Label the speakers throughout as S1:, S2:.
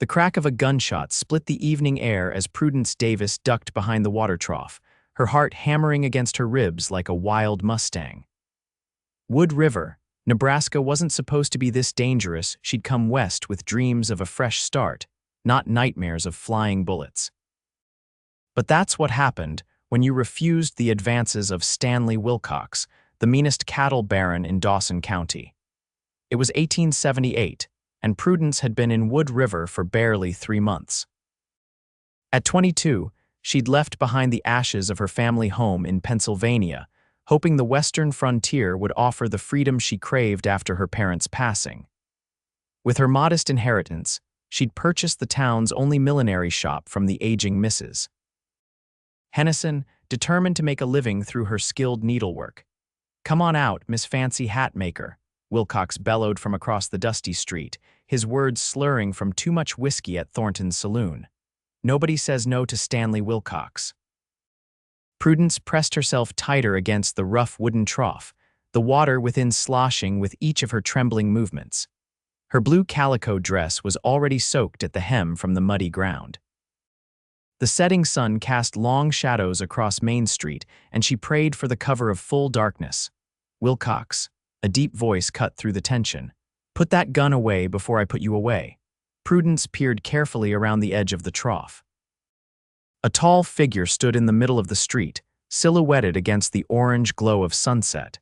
S1: The crack of a gunshot split the evening air as Prudence Davis ducked behind the water trough, her heart hammering against her ribs like a wild Mustang. Wood River, Nebraska wasn't supposed to be this dangerous. She'd come west with dreams of a fresh start, not nightmares of flying bullets. But that's what happened when you refused the advances of Stanley Wilcox, the meanest cattle baron in Dawson County. It was 1878, and Prudence had been in Wood River for barely 3 months. At 22, she'd left behind the ashes of her family home in Pennsylvania, hoping the western frontier would offer the freedom she craved after her parents' passing. With her modest inheritance, she'd purchased the town's only millinery shop from the aging Mrs. Hennison, determined to make a living through her skilled needlework. "Come on out, Miss Fancy Hat Maker," Wilcox bellowed from across the dusty street, his words slurring from too much whiskey at Thornton's saloon. Nobody says no to Stanley Wilcox. Prudence pressed herself tighter against the rough wooden trough, the water within sloshing with each of her trembling movements. Her blue calico dress was already soaked at the hem from the muddy ground. The setting sun cast long shadows across Main Street, and she prayed for the cover of full darkness. "Wilcox," a deep voice cut through the tension. "Put that gun away before I put you away." Prudence peered carefully around the edge of the trough. A tall figure stood in the middle of the street, silhouetted against the orange glow of sunset.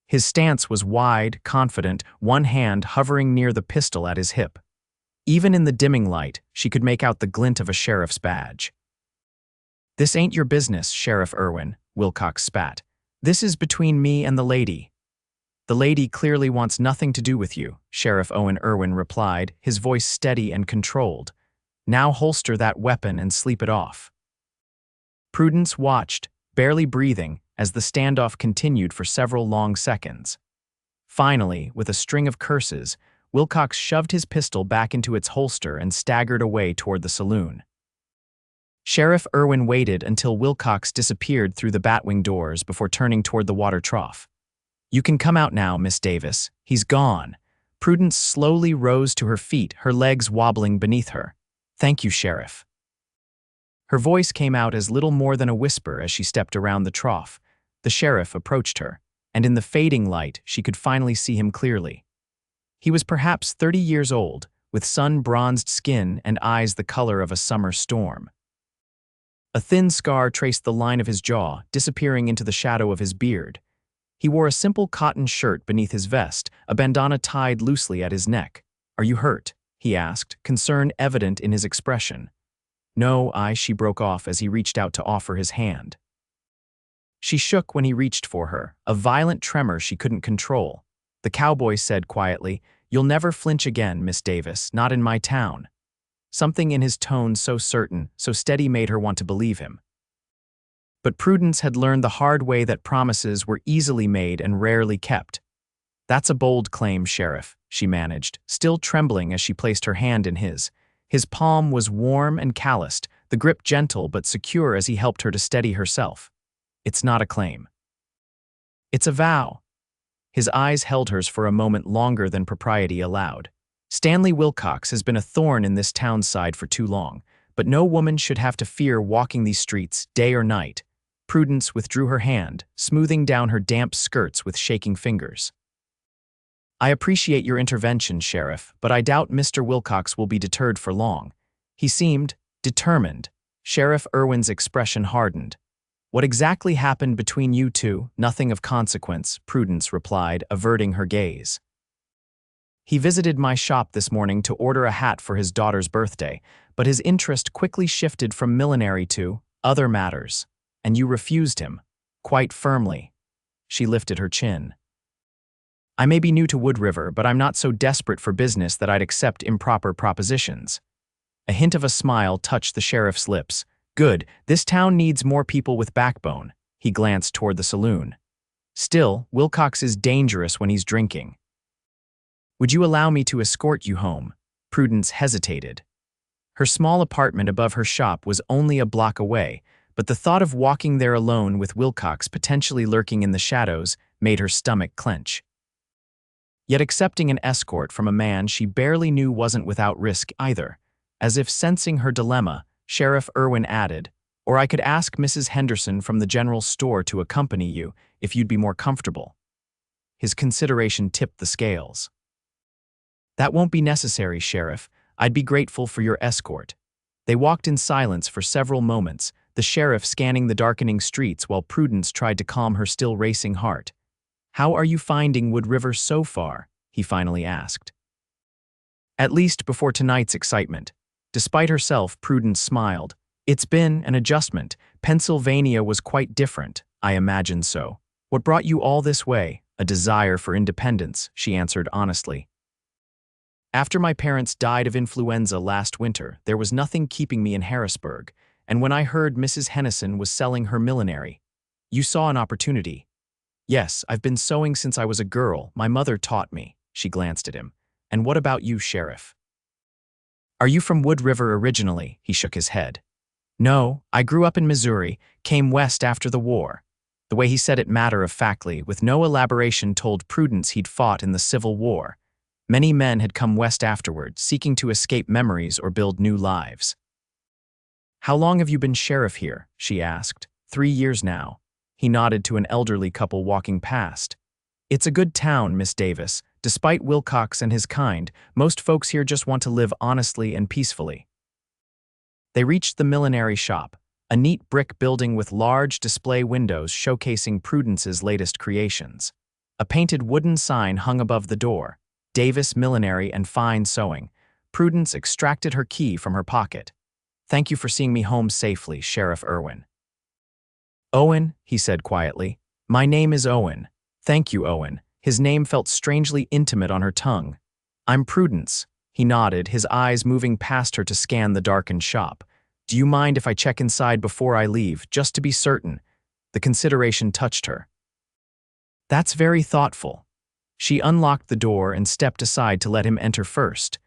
S1: His stance was wide, confident, one hand hovering near the pistol at his hip. Even in the dimming light, she could make out the glint of a sheriff's badge. "This ain't your business, Sheriff Irwin," Wilcox spat. "This is between me and the lady." "The lady clearly wants nothing to do with you," Sheriff Owen Irwin replied, his voice steady and controlled. "Now holster that weapon and sleep it off." Prudence watched, barely breathing, as the standoff continued for several long seconds. Finally, with a string of curses, Wilcox shoved his pistol back into its holster and staggered away toward the saloon. Sheriff Irwin waited until Wilcox disappeared through the batwing doors before turning toward the water trough. "You can come out now, Miss Davis. He's gone." Prudence slowly rose to her feet, her legs wobbling beneath her. "Thank you, Sheriff." Her voice came out as little more than a whisper as she stepped around the trough. The sheriff approached her, and in the fading light, she could finally see him clearly. He was perhaps 30 years old, with sun-bronzed skin and eyes the color of a summer storm. A thin scar traced the line of his jaw, disappearing into the shadow of his beard. He wore a simple cotton shirt beneath his vest, a bandana tied loosely at his neck. "Are you hurt?" he asked, concern evident in his expression. "No, she broke off as he reached out to offer his hand. She shook when he reached for her, a violent tremor she couldn't control. The cowboy said quietly, "You'll never flinch again, Miss Davis, not in my town." Something in his tone so certain, so steady made her want to believe him. But Prudence had learned the hard way that promises were easily made and rarely kept. "That's a bold claim, Sheriff," she managed, still trembling as she placed her hand in his. His palm was warm and calloused, the grip gentle but secure as he helped her to steady herself. "It's not a claim. It's a vow." His eyes held hers for a moment longer than propriety allowed. "Stanley Wilcox has been a thorn in this town's side for too long, but no woman should have to fear walking these streets, day or night." Prudence withdrew her hand, smoothing down her damp skirts with shaking fingers. "I appreciate your intervention, Sheriff, but I doubt Mr. Wilcox will be deterred for long." He seemed determined. Sheriff Irwin's expression hardened. "What exactly happened between you two? Nothing of consequence," Prudence replied, averting her gaze. "He visited my shop this morning to order a hat for his daughter's birthday, but his interest quickly shifted from millinery to other matters, and you refused him, quite firmly." She lifted her chin. "I may be new to Wood River, but I'm not so desperate for business that I'd accept improper propositions." A hint of a smile touched the sheriff's lips. "Good, this town needs more people with backbone." He glanced toward the saloon. "Still, Wilcox is dangerous when he's drinking." "Would you allow me to escort you home?" Prudence hesitated. Her small apartment above her shop was only a block away, but the thought of walking there alone with Wilcox potentially lurking in the shadows made her stomach clench. Yet accepting an escort from a man she barely knew wasn't without risk either. As if sensing her dilemma, Sheriff Irwin added, "Or I could ask Mrs. Henderson from the general store to accompany you, if you'd be more comfortable." His consideration tipped the scales. "That won't be necessary, Sheriff. I'd be grateful for your escort." They walked in silence for several moments, the sheriff scanning the darkening streets while Prudence tried to calm her still racing heart. "How are you finding Wood River so far?" he finally asked. At least before tonight's excitement. Despite herself, Prudence smiled. "It's been an adjustment. Pennsylvania was quite different, I imagine so. What brought you all this way?" "A desire for independence," she answered honestly. "After my parents died of influenza last winter, there was nothing keeping me in Harrisburg, and when I heard Mrs. Henderson was selling her millinery, you saw an opportunity." "Yes, I've been sewing since I was a girl. My mother taught me." She glanced at him. "And what about you, Sheriff? Are you from Wood River originally?" He shook his head. "No, I grew up in Missouri, came west after the war." The way he said it matter-of-factly, with no elaboration, told Prudence he'd fought in the Civil War. Many men had come west afterward, seeking to escape memories or build new lives. "How long have you been sheriff here?" she asked. 3 years now." He nodded to an elderly couple walking past. "It's a good town, Miss Davis. Despite Wilcox and his kind, most folks here just want to live honestly and peacefully." They reached the millinery shop, a neat brick building with large display windows showcasing Prudence's latest creations. A painted wooden sign hung above the door, "Davis Millinery and Fine Sewing." Prudence extracted her key from her pocket. "Thank you for seeing me home safely, Sheriff Irwin." "Owen," he said quietly. "My name is Owen." "Thank you, Owen." His name felt strangely intimate on her tongue. "I'm Prudence." He nodded, his eyes moving past her to scan the darkened shop. "Do you mind if I check inside before I leave, just to be certain?" The consideration touched her. "That's very thoughtful." She unlocked the door and stepped aside to let him enter first.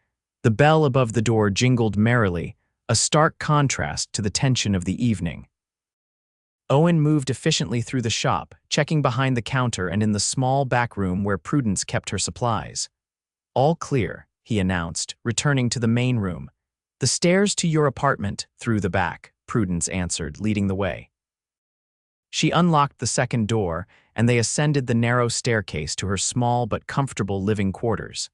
S1: The bell above the door jingled merrily, a stark contrast to the tension of the evening. Owen moved efficiently through the shop, checking behind the counter and in the small back room where Prudence kept her supplies. "All clear," he announced, returning to the main room. "The stairs to your apartment, through the back," Prudence answered, leading the way. She unlocked the second door, and they ascended the narrow staircase to her small but comfortable living quarters.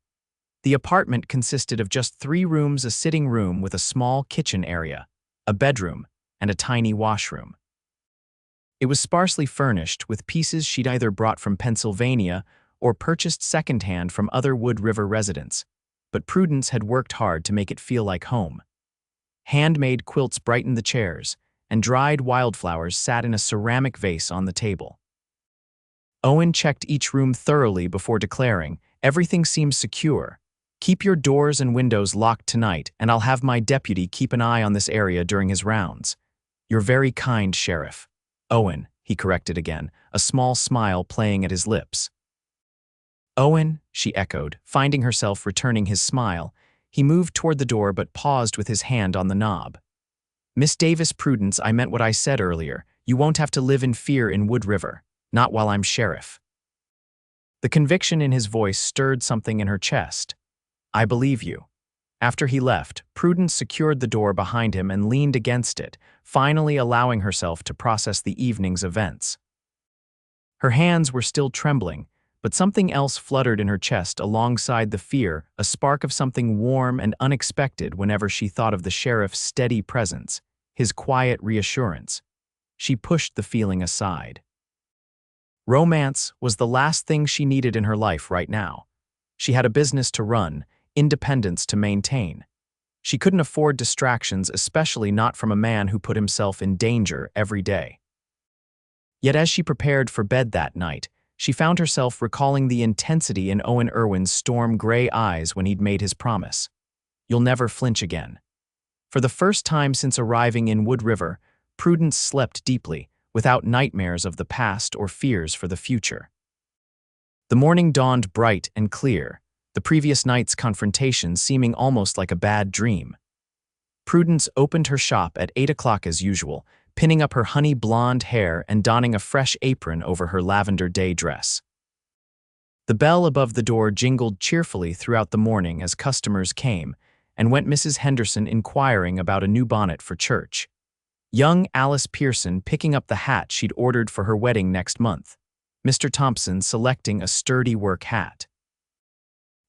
S1: The apartment consisted of just 3 rooms, a sitting room with a small kitchen area, a bedroom, and a tiny washroom. It was sparsely furnished, with pieces she'd either brought from Pennsylvania or purchased secondhand from other Wood River residents, but Prudence had worked hard to make it feel like home. Handmade quilts brightened the chairs, and dried wildflowers sat in a ceramic vase on the table. Owen checked each room thoroughly before declaring, "Everything seems secure. Keep your doors and windows locked tonight, and I'll have my deputy keep an eye on this area during his rounds." "You're very kind, Sheriff." "Owen," he corrected again, a small smile playing at his lips. "Owen," she echoed, finding herself returning his smile. He moved toward the door but paused with his hand on the knob. "Miss Davis, Prudence, I meant what I said earlier. You won't have to live in fear in Wood River. Not while I'm sheriff." The conviction in his voice stirred something in her chest. "I believe you." After he left, Prudence secured the door behind him and leaned against it, finally allowing herself to process the evening's events. Her hands were still trembling, but something else fluttered in her chest alongside the fear, a spark of something warm and unexpected whenever she thought of the sheriff's steady presence, his quiet reassurance. She pushed the feeling aside. Romance was the last thing she needed in her life right now. She had a business to run, independence to maintain. She couldn't afford distractions, especially not from a man who put himself in danger every day. Yet as she prepared for bed that night, she found herself recalling the intensity in Owen Irwin's storm-gray eyes when he'd made his promise. "You'll never flinch again." For the first time since arriving in Wood River, Prudence slept deeply, without nightmares of the past or fears for the future. The morning dawned bright and clear, the previous night's confrontation seeming almost like a bad dream. Prudence opened her shop at 8 o'clock as usual, pinning up her honey blonde hair and donning a fresh apron over her lavender day dress. The bell above the door jingled cheerfully throughout the morning as customers came, and went Mrs. Henderson inquiring about a new bonnet for church. Young Alice Pearson picking up the hat she'd ordered for her wedding next month. Mr. Thompson selecting a sturdy work hat.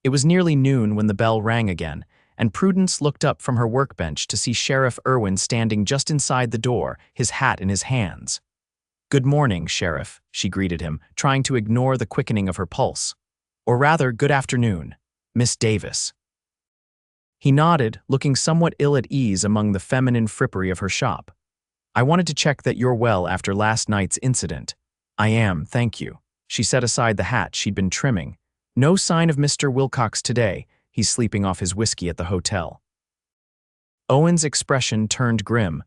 S1: It was nearly noon when the bell rang again, and Prudence looked up from her workbench to see Sheriff Irwin standing just inside the door, his hat in his hands. "Good morning, Sheriff," she greeted him, trying to ignore the quickening of her pulse. "Or rather, good afternoon, Miss Davis." He nodded, looking somewhat ill at ease among the feminine frippery of her shop. "I wanted to check that you're well after last night's incident." "I am, thank you." She set aside the hat she'd been trimming. "No sign of Mr. Wilcox today. He's sleeping off his whiskey at the hotel." Owen's expression turned grim.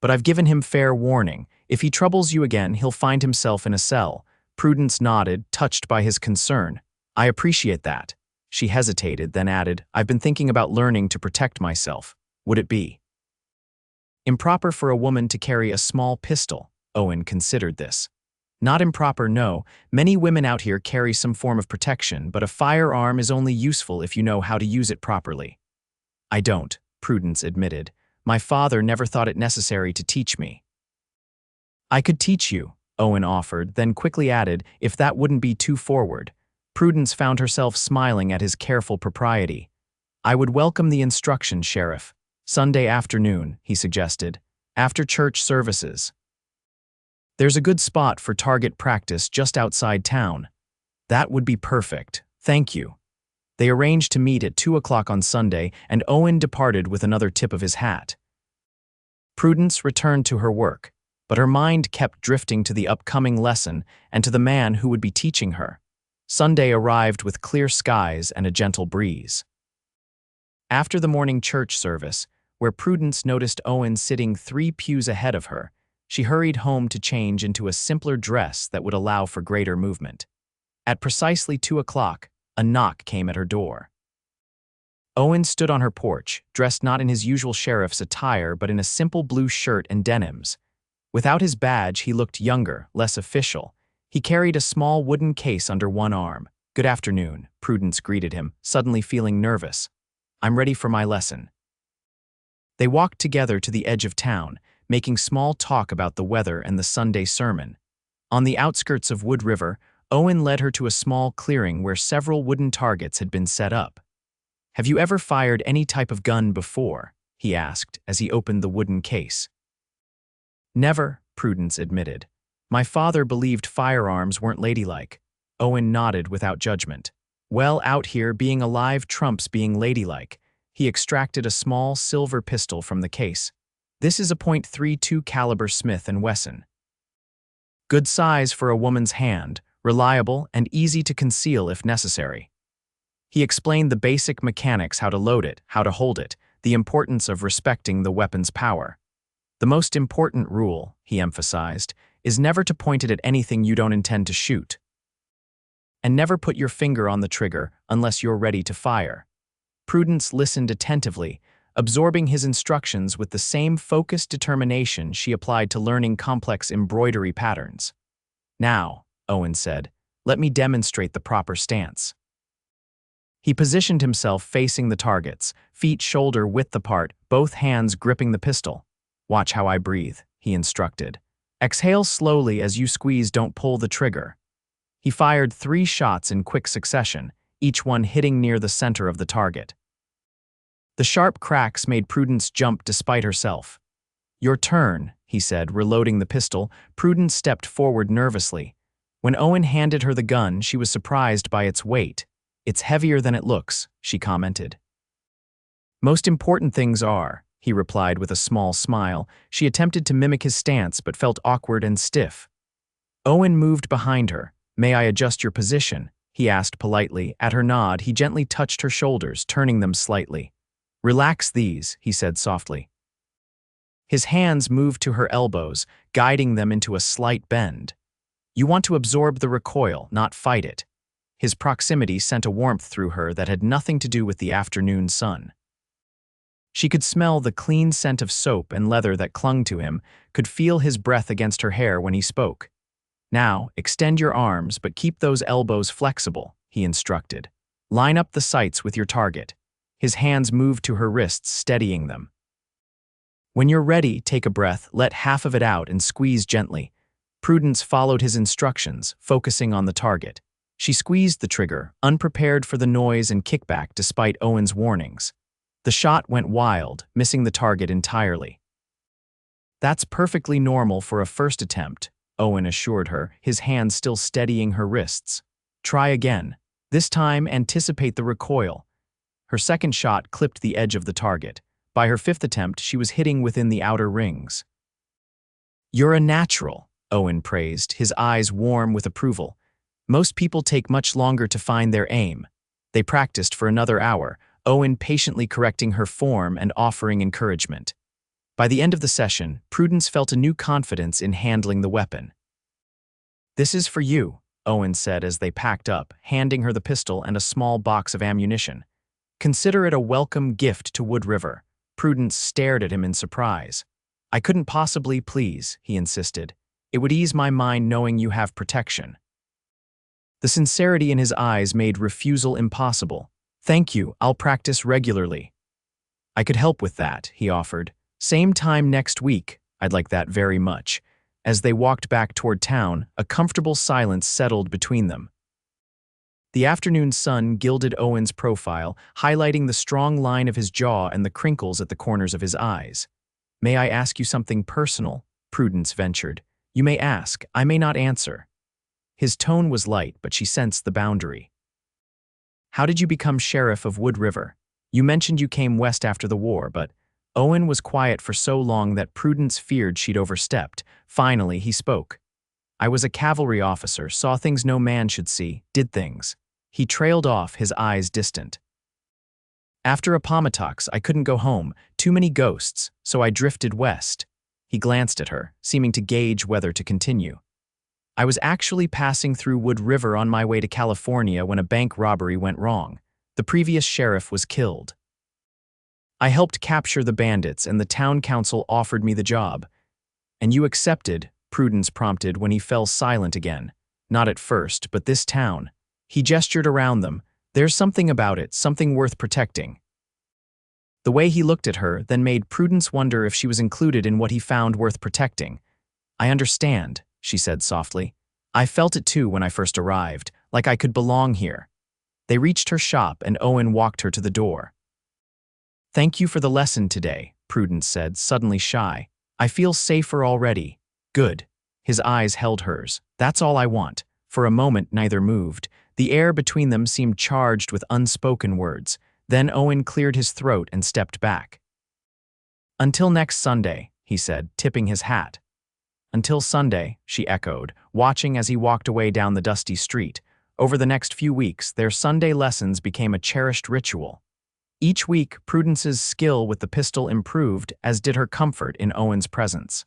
S1: "But I've given him fair warning. If he troubles you again, he'll find himself in a cell." Prudence nodded, touched by his concern. "I appreciate that." She hesitated, then added, "I've been thinking about learning to protect myself. Would it be improper for a woman to carry a small pistol?" Owen considered this. "Not improper, no. Many women out here carry some form of protection, but a firearm is only useful if you know how to use it properly." "I don't," Prudence admitted. "My father never thought it necessary to teach me." "I could teach you," Owen offered, then quickly added, "if that wouldn't be too forward." Prudence found herself smiling at his careful propriety. "I would welcome the instruction, Sheriff. Sunday afternoon," he suggested, "after church services. There's a good spot for target practice just outside town." "That would be perfect. Thank you." They arranged to meet at 2 o'clock on Sunday, and Owen departed with another tip of his hat. Prudence returned to her work, but her mind kept drifting to the upcoming lesson and to the man who would be teaching her. Sunday arrived with clear skies and a gentle breeze. After the morning church service, where Prudence noticed Owen sitting 3 pews ahead of her, she hurried home to change into a simpler dress that would allow for greater movement. At precisely 2 o'clock, a knock came at her door. Owen stood on her porch, dressed not in his usual sheriff's attire but in a simple blue shirt and denims. Without his badge, he looked younger, less official. He carried a small wooden case under one arm. "Good afternoon," Prudence greeted him, suddenly feeling nervous. "I'm ready for my lesson." They walked together to the edge of town, making small talk about the weather and the Sunday sermon. On the outskirts of Wood River, Owen led her to a small clearing where several wooden targets had been set up. "Have you ever fired any type of gun before?" he asked as he opened the wooden case. "Never," Prudence admitted. "My father believed firearms weren't ladylike." Owen nodded without judgment. "Well, out here, being alive trumps being ladylike." He extracted a small silver pistol from the case. "This is a .32 caliber Smith & Wesson. Good size for a woman's hand, reliable and easy to conceal if necessary." He explained the basic mechanics, how to load it, how to hold it, the importance of respecting the weapon's power. "The most important rule," he emphasized, "is never to point it at anything you don't intend to shoot. And never put your finger on the trigger unless you're ready to fire." Prudence listened attentively, absorbing his instructions with the same focused determination she applied to learning complex embroidery patterns. "Now," Owen said, "let me demonstrate the proper stance." He positioned himself facing the targets, feet shoulder-width apart, both hands gripping the pistol. "Watch how I breathe," he instructed. "Exhale slowly as you squeeze, don't pull the trigger." He fired 3 shots in quick succession, each one hitting near the center of the target. The sharp cracks made Prudence jump despite herself. "Your turn," he said, reloading the pistol. Prudence stepped forward nervously. When Owen handed her the gun, she was surprised by its weight. "It's heavier than it looks," she commented. "Most important things are," he replied with a small smile. She attempted to mimic his stance but felt awkward and stiff. Owen moved behind her. "May I adjust your position?" he asked politely. At her nod, he gently touched her shoulders, turning them slightly. "Relax these," he said softly. His hands moved to her elbows, guiding them into a slight bend. "You want to absorb the recoil, not fight it." His proximity sent a warmth through her that had nothing to do with the afternoon sun. She could smell the clean scent of soap and leather that clung to him, could feel his breath against her hair when he spoke. "Now, extend your arms, but keep those elbows flexible," he instructed. "Line up the sights with your target." His hands moved to her wrists, steadying them. When you're ready, take a breath, let half of it out and squeeze gently. Prudence followed his instructions, focusing on the target. She squeezed the trigger, unprepared for the noise and kickback despite Owen's warnings. The shot went wild, missing the target entirely. "That's perfectly normal for a first attempt," Owen assured her, his hands still steadying her wrists. "Try again. This time, anticipate the recoil." Her second shot clipped the edge of the target. By her fifth attempt, she was hitting within the outer rings. "You're a natural," Owen praised, his eyes warm with approval. "Most people take much longer to find their aim." They practiced for another hour, Owen patiently correcting her form and offering encouragement. By the end of the session, Prudence felt a new confidence in handling the weapon. "This is for you," Owen said as they packed up, handing her the pistol and a small box of ammunition. "Consider it a welcome gift to Wood River." Prudence stared at him in surprise. "I couldn't possibly, please," he insisted. "It would ease my mind knowing you have protection." The sincerity in his eyes made refusal impossible. "Thank you, I'll practice regularly." "I could help with that," he offered. "Same time next week, I'd like that very much." As they walked back toward town, a comfortable silence settled between them. The afternoon sun gilded Owen's profile, highlighting the strong line of his jaw and the crinkles at the corners of his eyes. "May I ask you something personal?" Prudence ventured. "You may ask, I may not answer." His tone was light, but she sensed the boundary. "How did you become sheriff of Wood River? You mentioned you came west after the war, but..." Owen was quiet for so long that Prudence feared she'd overstepped. Finally, he spoke. "I was a cavalry officer, saw things no man should see, did things." He trailed off, his eyes distant. "After Appomattox, I couldn't go home, too many ghosts, so I drifted west." He glanced at her, seeming to gauge whether to continue. "I was actually passing through Wood River on my way to California when a bank robbery went wrong. The previous sheriff was killed. I helped capture the bandits and the town council offered me the job." "And you accepted," Prudence prompted when he fell silent again. "Not at first, but this town." He gestured around them. "There's something about it, something worth protecting." The way he looked at her then made Prudence wonder if she was included in what he found worth protecting. "I understand," she said softly. "I felt it too when I first arrived, like I could belong here." They reached her shop and Owen walked her to the door. "Thank you for the lesson today," Prudence said, suddenly shy. "I feel safer already." "Good." His eyes held hers. "That's all I want." For a moment, neither moved. The air between them seemed charged with unspoken words. Then Owen cleared his throat and stepped back. "Until next Sunday," he said, tipping his hat. "Until Sunday," she echoed, watching as he walked away down the dusty street. Over the next few weeks, their Sunday lessons became a cherished ritual. Each week, Prudence's skill with the pistol improved, as did her comfort in Owen's presence.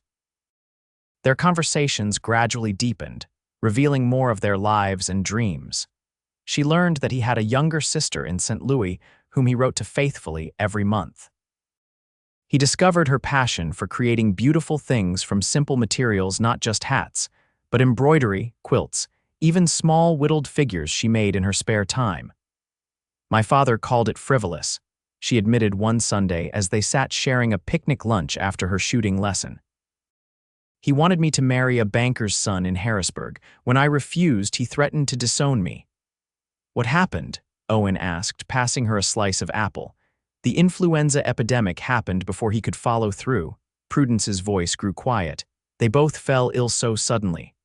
S1: Their conversations gradually deepened, revealing more of their lives and dreams. She learned that he had a younger sister in St. Louis whom he wrote to faithfully every month. He discovered her passion for creating beautiful things from simple materials, not just hats, but embroidery, quilts, even small whittled figures she made in her spare time. "My father called it frivolous," she admitted one Sunday as they sat sharing a picnic lunch after her shooting lesson. "He wanted me to marry a banker's son in Harrisburg. When I refused, he threatened to disown me." "What happened?" Owen asked, passing her a slice of apple. "The influenza epidemic happened before he could follow through." Prudence's voice grew quiet. "They both fell ill so suddenly.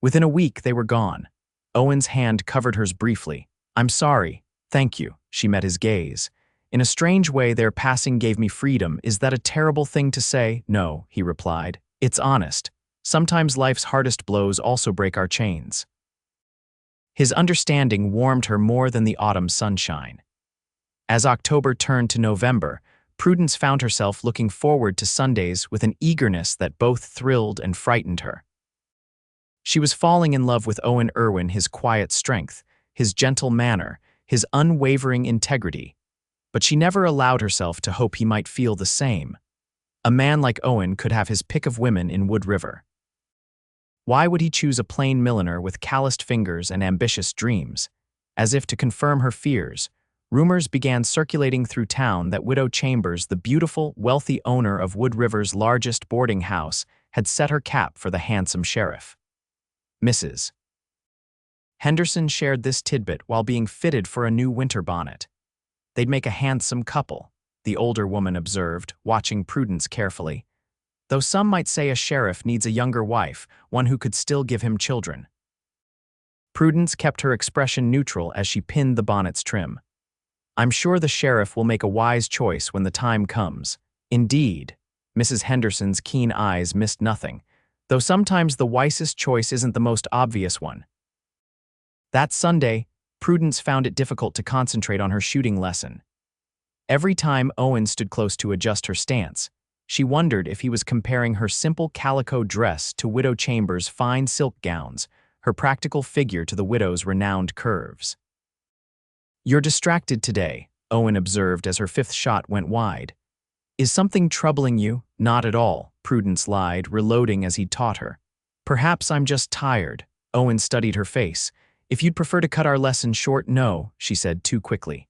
S1: Within a week, they were gone." Owen's hand covered hers briefly. "I'm sorry. Thank you." She met his gaze. "In a strange way, their passing gave me freedom. Is that a terrible thing to say?" "No," he replied. "It's honest. Sometimes life's hardest blows also break our chains." His understanding warmed her more than the autumn sunshine. As October turned to November, Prudence found herself looking forward to Sundays with an eagerness that both thrilled and frightened her. She was falling in love with Owen Irwin, his quiet strength, his gentle manner, his unwavering integrity. But she never allowed herself to hope he might feel the same. A man like Owen could have his pick of women in Wood River. Why would he choose a plain milliner with calloused fingers and ambitious dreams? As if to confirm her fears, Rumors began circulating through town that Widow Chambers, the beautiful, wealthy owner of Wood River's largest boarding house, had set her cap for the handsome sheriff. Mrs. Henderson shared this tidbit while being fitted for a new winter bonnet. They'd make a handsome couple, the older woman observed, watching Prudence carefully. Though some might say a sheriff needs a younger wife, one who could still give him children. Prudence kept her expression neutral as she pinned the bonnet's trim. I'm sure the sheriff will make a wise choice when the time comes. Indeed, Mrs. Henderson's keen eyes missed nothing, though sometimes the wisest choice isn't the most obvious one. That Sunday, Prudence found it difficult to concentrate on her shooting lesson. Every time Owen stood close to adjust her stance, she wondered if he was comparing her simple calico dress to Widow Chambers' fine silk gowns, her practical figure to the widow's renowned curves. You're distracted today, Owen observed as her fifth shot went wide. Is something troubling you? Not at all, Prudence lied, reloading as he'd taught her. Perhaps I'm just tired. Owen studied her face. If you'd prefer to cut our lesson short, no, she said too quickly.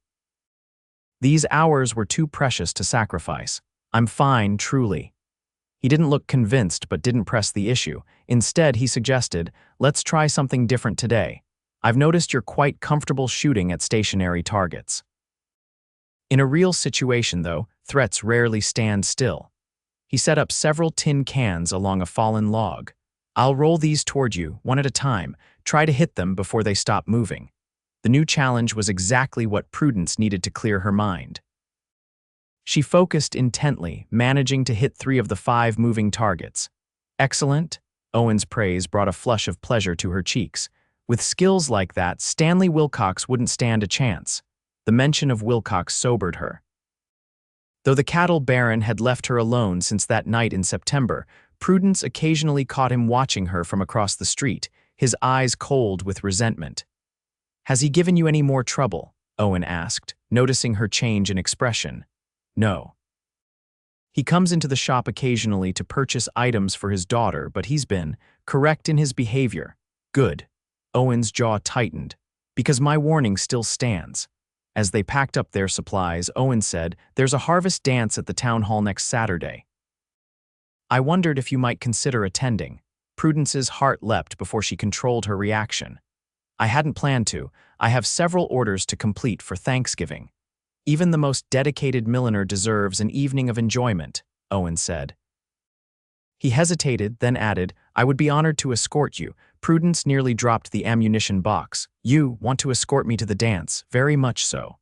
S1: These hours were too precious to sacrifice. I'm fine, truly. He didn't look convinced but didn't press the issue. Instead, he suggested, let's try something different today. I've noticed you're quite comfortable shooting at stationary targets. In a real situation, though, threats rarely stand still. He set up several tin cans along a fallen log. I'll roll these toward you, one at a time. Try to hit them before they stop moving. The new challenge was exactly what Prudence needed to clear her mind. She focused intently, managing to hit 3 of the 5 moving targets. Excellent. Owen's praise brought a flush of pleasure to her cheeks. With skills like that, Stanley Wilcox wouldn't stand a chance. The mention of Wilcox sobered her. Though the cattle baron had left her alone since that night in September, Prudence occasionally caught him watching her from across the street, his eyes cold with resentment. Has he given you any more trouble? Owen asked, noticing her change in expression. No. He comes into the shop occasionally to purchase items for his daughter, but he's been correct in his behavior. Good. Owen's jaw tightened. Because my warning still stands. As they packed up their supplies, Owen said, there's a harvest dance at the town hall next Saturday. I wondered if you might consider attending. Prudence's heart leapt before she controlled her reaction. I hadn't planned to. I have several orders to complete for Thanksgiving. Even the most dedicated milliner deserves an evening of enjoyment, Owen said. He hesitated, then added, I would be honored to escort you. Prudence nearly dropped the ammunition box. You want to escort me to the dance, very much so.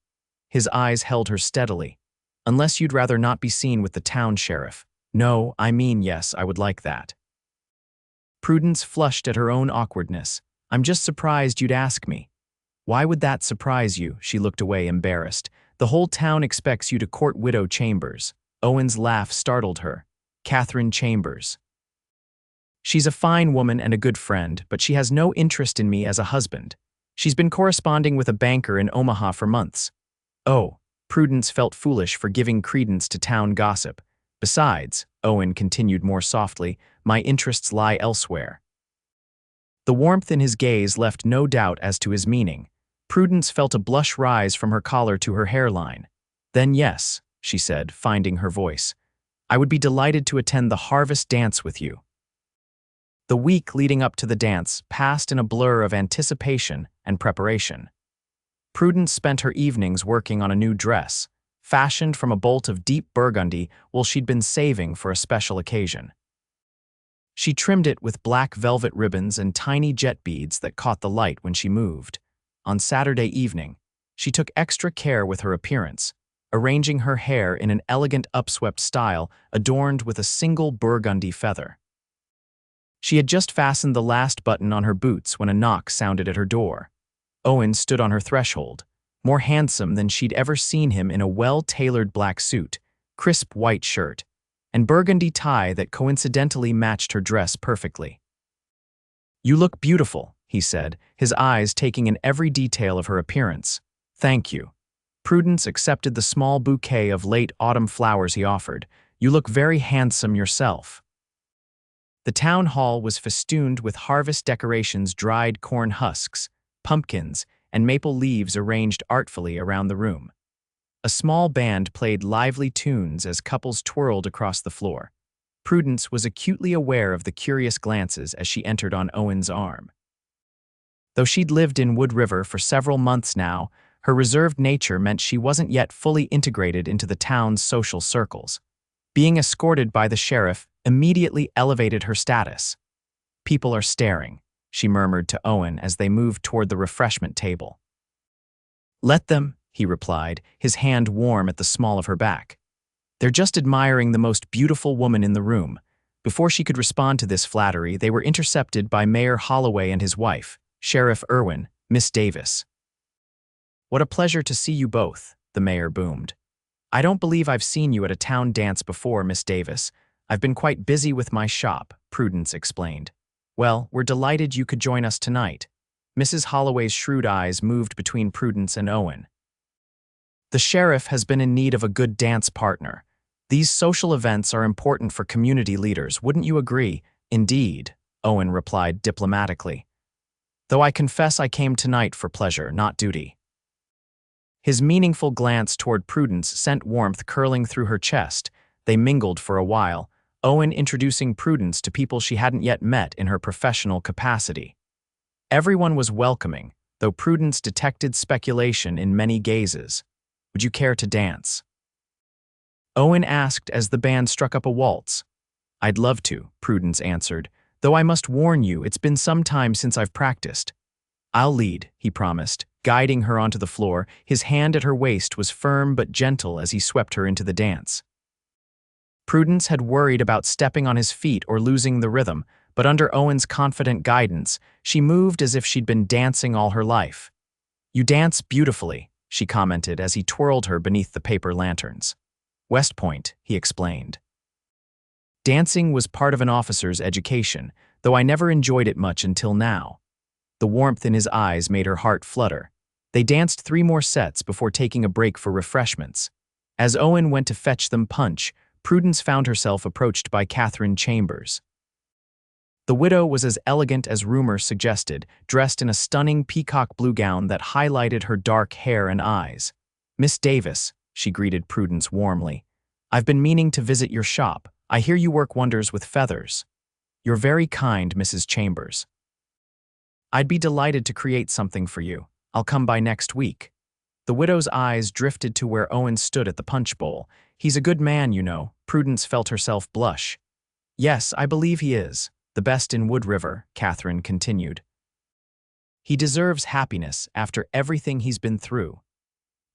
S1: His eyes held her steadily. Unless you'd rather not be seen with the town sheriff. No, I mean yes, I would like that. Prudence flushed at her own awkwardness. I'm just surprised you'd ask me. Why would that surprise you? She looked away, embarrassed. The whole town expects you to court Widow Chambers. Owen's laugh startled her. Catherine Chambers. She's a fine woman and a good friend, but she has no interest in me as a husband. She's been corresponding with a banker in Omaha for months. Oh, Prudence felt foolish for giving credence to town gossip. Besides, Owen continued more softly, my interests lie elsewhere. The warmth in his gaze left no doubt as to his meaning. Prudence felt a blush rise from her collar to her hairline. Then yes, she said, finding her voice. I would be delighted to attend the harvest dance with you. The week leading up to the dance passed in a blur of anticipation and preparation. Prudence spent her evenings working on a new dress, fashioned from a bolt of deep burgundy wool she'd been saving for a special occasion. She trimmed it with black velvet ribbons and tiny jet beads that caught the light when she moved. On Saturday evening, she took extra care with her appearance, arranging her hair in an elegant upswept style adorned with a single burgundy feather. She had just fastened the last button on her boots when a knock sounded at her door. Owen stood on her threshold, more handsome than she'd ever seen him in a well-tailored black suit, crisp white shirt, and burgundy tie that coincidentally matched her dress perfectly. You look beautiful, he said, his eyes taking in every detail of her appearance. Thank you. Prudence accepted the small bouquet of late autumn flowers he offered. You look very handsome yourself. The town hall was festooned with harvest decorations, dried corn husks, pumpkins, and maple leaves arranged artfully around the room. A small band played lively tunes as couples twirled across the floor. Prudence was acutely aware of the curious glances as she entered on Owen's arm. Though she'd lived in Wood River for several months now, her reserved nature meant she wasn't yet fully integrated into the town's social circles. Being escorted by the sheriff immediately elevated her status. "People are staring," she murmured to Owen as they moved toward the refreshment table. "Let them," he replied, his hand warm at the small of her back. "They're just admiring the most beautiful woman in the room." Before she could respond to this flattery, they were intercepted by Mayor Holloway and his wife, Sheriff Irwin, Miss Davis. "What a pleasure to see you both," the mayor boomed. "I don't believe I've seen you at a town dance before, Miss Davis. I've been quite busy with my shop," Prudence explained. "Well, we're delighted you could join us tonight." Mrs. Holloway's shrewd eyes moved between Prudence and Owen. "The sheriff has been in need of a good dance partner. These social events are important for community leaders, wouldn't you agree?" "Indeed," Owen replied diplomatically. "Though I confess I came tonight for pleasure, not duty." His meaningful glance toward Prudence sent warmth curling through her chest. They mingled for a while, Owen introducing Prudence to people she hadn't yet met in her professional capacity. Everyone was welcoming, though Prudence detected speculation in many gazes. "Would you care to dance?" Owen asked as the band struck up a waltz. "I'd love to," Prudence answered, "though I must warn you it's been some time since I've practiced." "I'll lead," he promised, guiding her onto the floor. His hand at her waist was firm but gentle as he swept her into the dance. Prudence had worried about stepping on his feet or losing the rhythm, but under Owen's confident guidance, she moved as if she'd been dancing all her life. "You dance beautifully," she commented as he twirled her beneath the paper lanterns. "West Point," he explained. Dancing was part of an officer's education, though I never enjoyed it much until now. The warmth in his eyes made her heart flutter. They danced 3 more sets before taking a break for refreshments. As Owen went to fetch them punch, Prudence found herself approached by Catherine Chambers. The widow was as elegant as rumor suggested, dressed in a stunning peacock blue gown that highlighted her dark hair and eyes. "Miss Davis," she greeted Prudence warmly, "I've been meaning to visit your shop. I hear you work wonders with feathers." "You're very kind, Mrs. Chambers." "I'd be delighted to create something for you. I'll come by next week." The widow's eyes drifted to where Owen stood at the punch bowl. "He's a good man, you know." Prudence felt herself blush. "Yes, I believe he is. The best in Wood River," Catherine continued. "He deserves happiness after everything he's been through."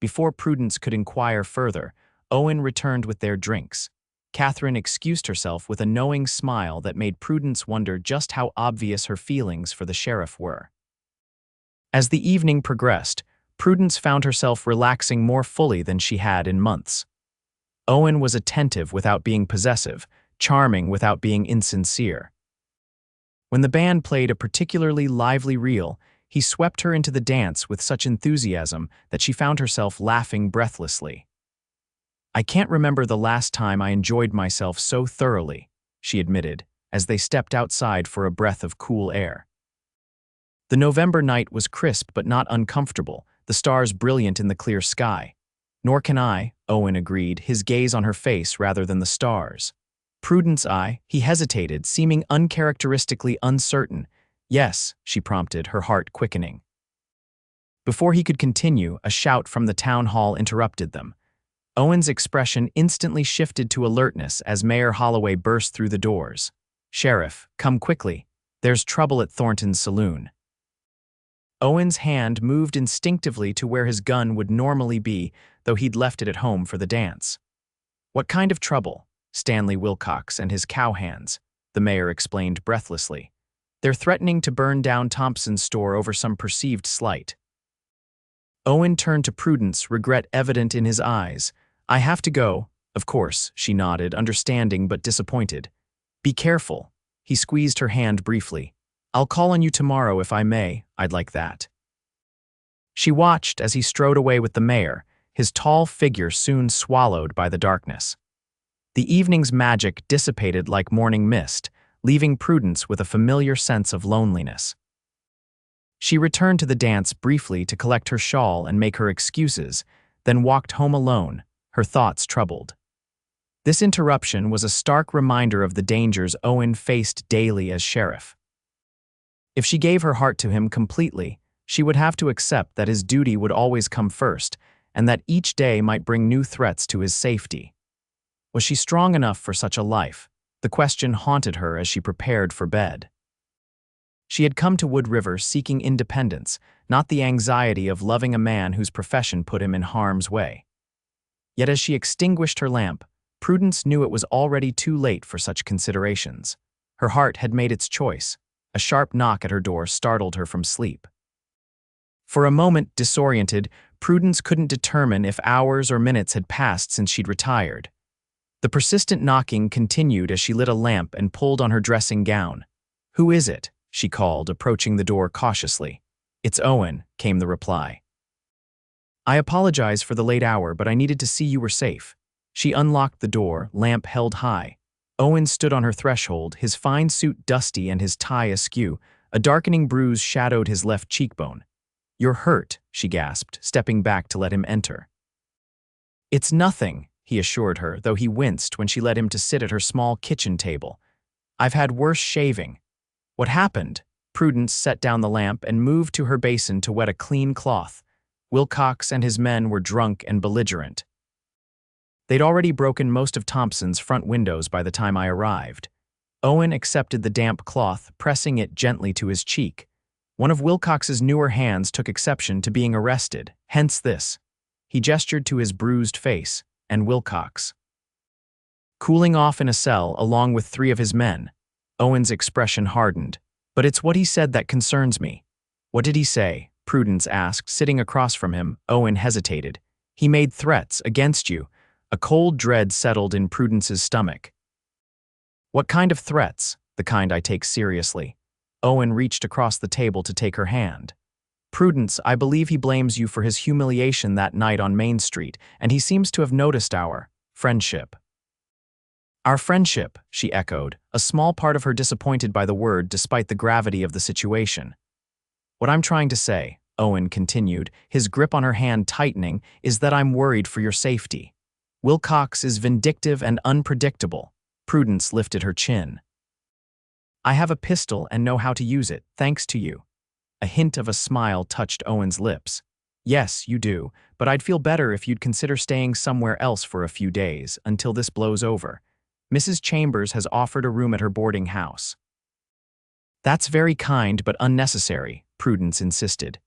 S1: Before Prudence could inquire further, Owen returned with their drinks. Catherine excused herself with a knowing smile that made Prudence wonder just how obvious her feelings for the sheriff were. As the evening progressed, Prudence found herself relaxing more fully than she had in months. Owen was attentive without being possessive, charming without being insincere. When the band played a particularly lively reel, he swept her into the dance with such enthusiasm that she found herself laughing breathlessly. "I can't remember the last time I enjoyed myself so thoroughly," she admitted, as they stepped outside for a breath of cool air. The November night was crisp but not uncomfortable, the stars brilliant in the clear sky. "Nor can I," Owen agreed, his gaze on her face rather than the stars. "Prudence, he hesitated, seeming uncharacteristically uncertain. "Yes," she prompted, her heart quickening. Before he could continue, a shout from the town hall interrupted them. Owen's expression instantly shifted to alertness as Mayor Holloway burst through the doors. "Sheriff, come quickly. There's trouble at Thornton's saloon." Owen's hand moved instinctively to where his gun would normally be, though he'd left it at home for the dance. "What kind of trouble?" "Stanley Wilcox and his cowhands," the mayor explained breathlessly. "They're threatening to burn down Thompson's store over some perceived slight." Owen turned to Prudence, regret evident in his eyes. "I have to go." "Of course," she nodded, understanding but disappointed. "Be careful." He squeezed her hand briefly. "I'll call on you tomorrow if I may. I'd like that." She watched as he strode away with the mayor, his tall figure soon swallowed by the darkness. The evening's magic dissipated like morning mist, leaving Prudence with a familiar sense of loneliness. She returned to the dance briefly to collect her shawl and make her excuses, then walked home alone, her thoughts troubled. This interruption was a stark reminder of the dangers Owen faced daily as sheriff. If she gave her heart to him completely, she would have to accept that his duty would always come first, and that each day might bring new threats to his safety. Was she strong enough for such a life? The question haunted her as she prepared for bed. She had come to Wood River seeking independence, not the anxiety of loving a man whose profession put him in harm's way. Yet as she extinguished her lamp, Prudence knew it was already too late for such considerations. Her heart had made its choice. A sharp knock at her door startled her from sleep. For a moment, disoriented, Prudence couldn't determine if hours or minutes had passed since she'd retired. The persistent knocking continued as she lit a lamp and pulled on her dressing gown. "Who is it?" she called, approaching the door cautiously. "It's Owen," came the reply. "I apologize for the late hour, but I needed to see you were safe." She unlocked the door, lamp held high. Owen stood on her threshold, his fine suit dusty and his tie askew. A darkening bruise shadowed his left cheekbone. "You're hurt," she gasped, stepping back to let him enter. "It's nothing," he assured her, though he winced when she led him to sit at her small kitchen table. "I've had worse shaving." "What happened?" Prudence set down the lamp and moved to her basin to wet a clean cloth. Wilcox and his men were drunk and belligerent. They'd already broken most of Thompson's front windows by the time I arrived. Owen accepted the damp cloth, pressing it gently to his cheek. One of Wilcox's newer hands took exception to being arrested, hence this. He gestured to his bruised face, and Wilcox. "Cooling off in a cell along with 3 of his men." Owen's expression hardened. "But it's what he said that concerns me." "What did he say?" Prudence asked, sitting across from him. Owen hesitated. "He made threats against you." A cold dread settled in Prudence's stomach. "What kind of threats?" "The kind I take seriously." Owen reached across the table to take her hand. "Prudence, I believe he blames you for his humiliation that night on Main Street, and he seems to have noticed our friendship." "Our friendship," she echoed, a small part of her disappointed by the word despite the gravity of the situation. "What I'm trying to say," Owen continued, his grip on her hand tightening, "is that I'm worried for your safety. Wilcox is vindictive and unpredictable." Prudence lifted her chin. "I have a pistol and know how to use it, thanks to you." A hint of a smile touched Owen's lips. "Yes, you do, but I'd feel better if you'd consider staying somewhere else for a few days, until this blows over. Mrs. Chambers has offered a room at her boarding house." "That's very kind but unnecessary," Prudence insisted.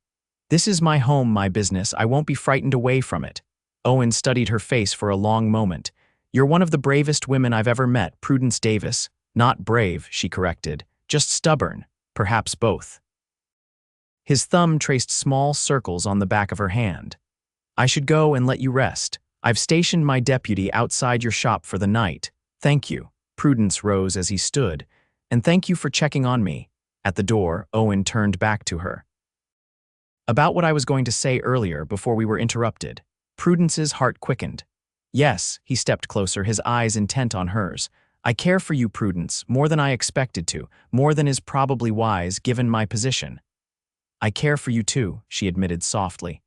S1: "This is my home, my business. I won't be frightened away from it." Owen studied her face for a long moment. "You're one of the bravest women I've ever met, Prudence Davis." "Not brave," she corrected, "just stubborn, perhaps both." His thumb traced small circles on the back of her hand. "I should go and let you rest. I've stationed my deputy outside your shop for the night." "Thank you." Prudence rose as he stood. "And thank you for checking on me." At the door, Owen turned back to her. "About what I was going to say earlier before we were interrupted." Prudence's heart quickened. "Yes," he stepped closer, his eyes intent on hers. "I care for you, Prudence, more than I expected to, more than is probably wise given my position." "I care for you too," she admitted softly.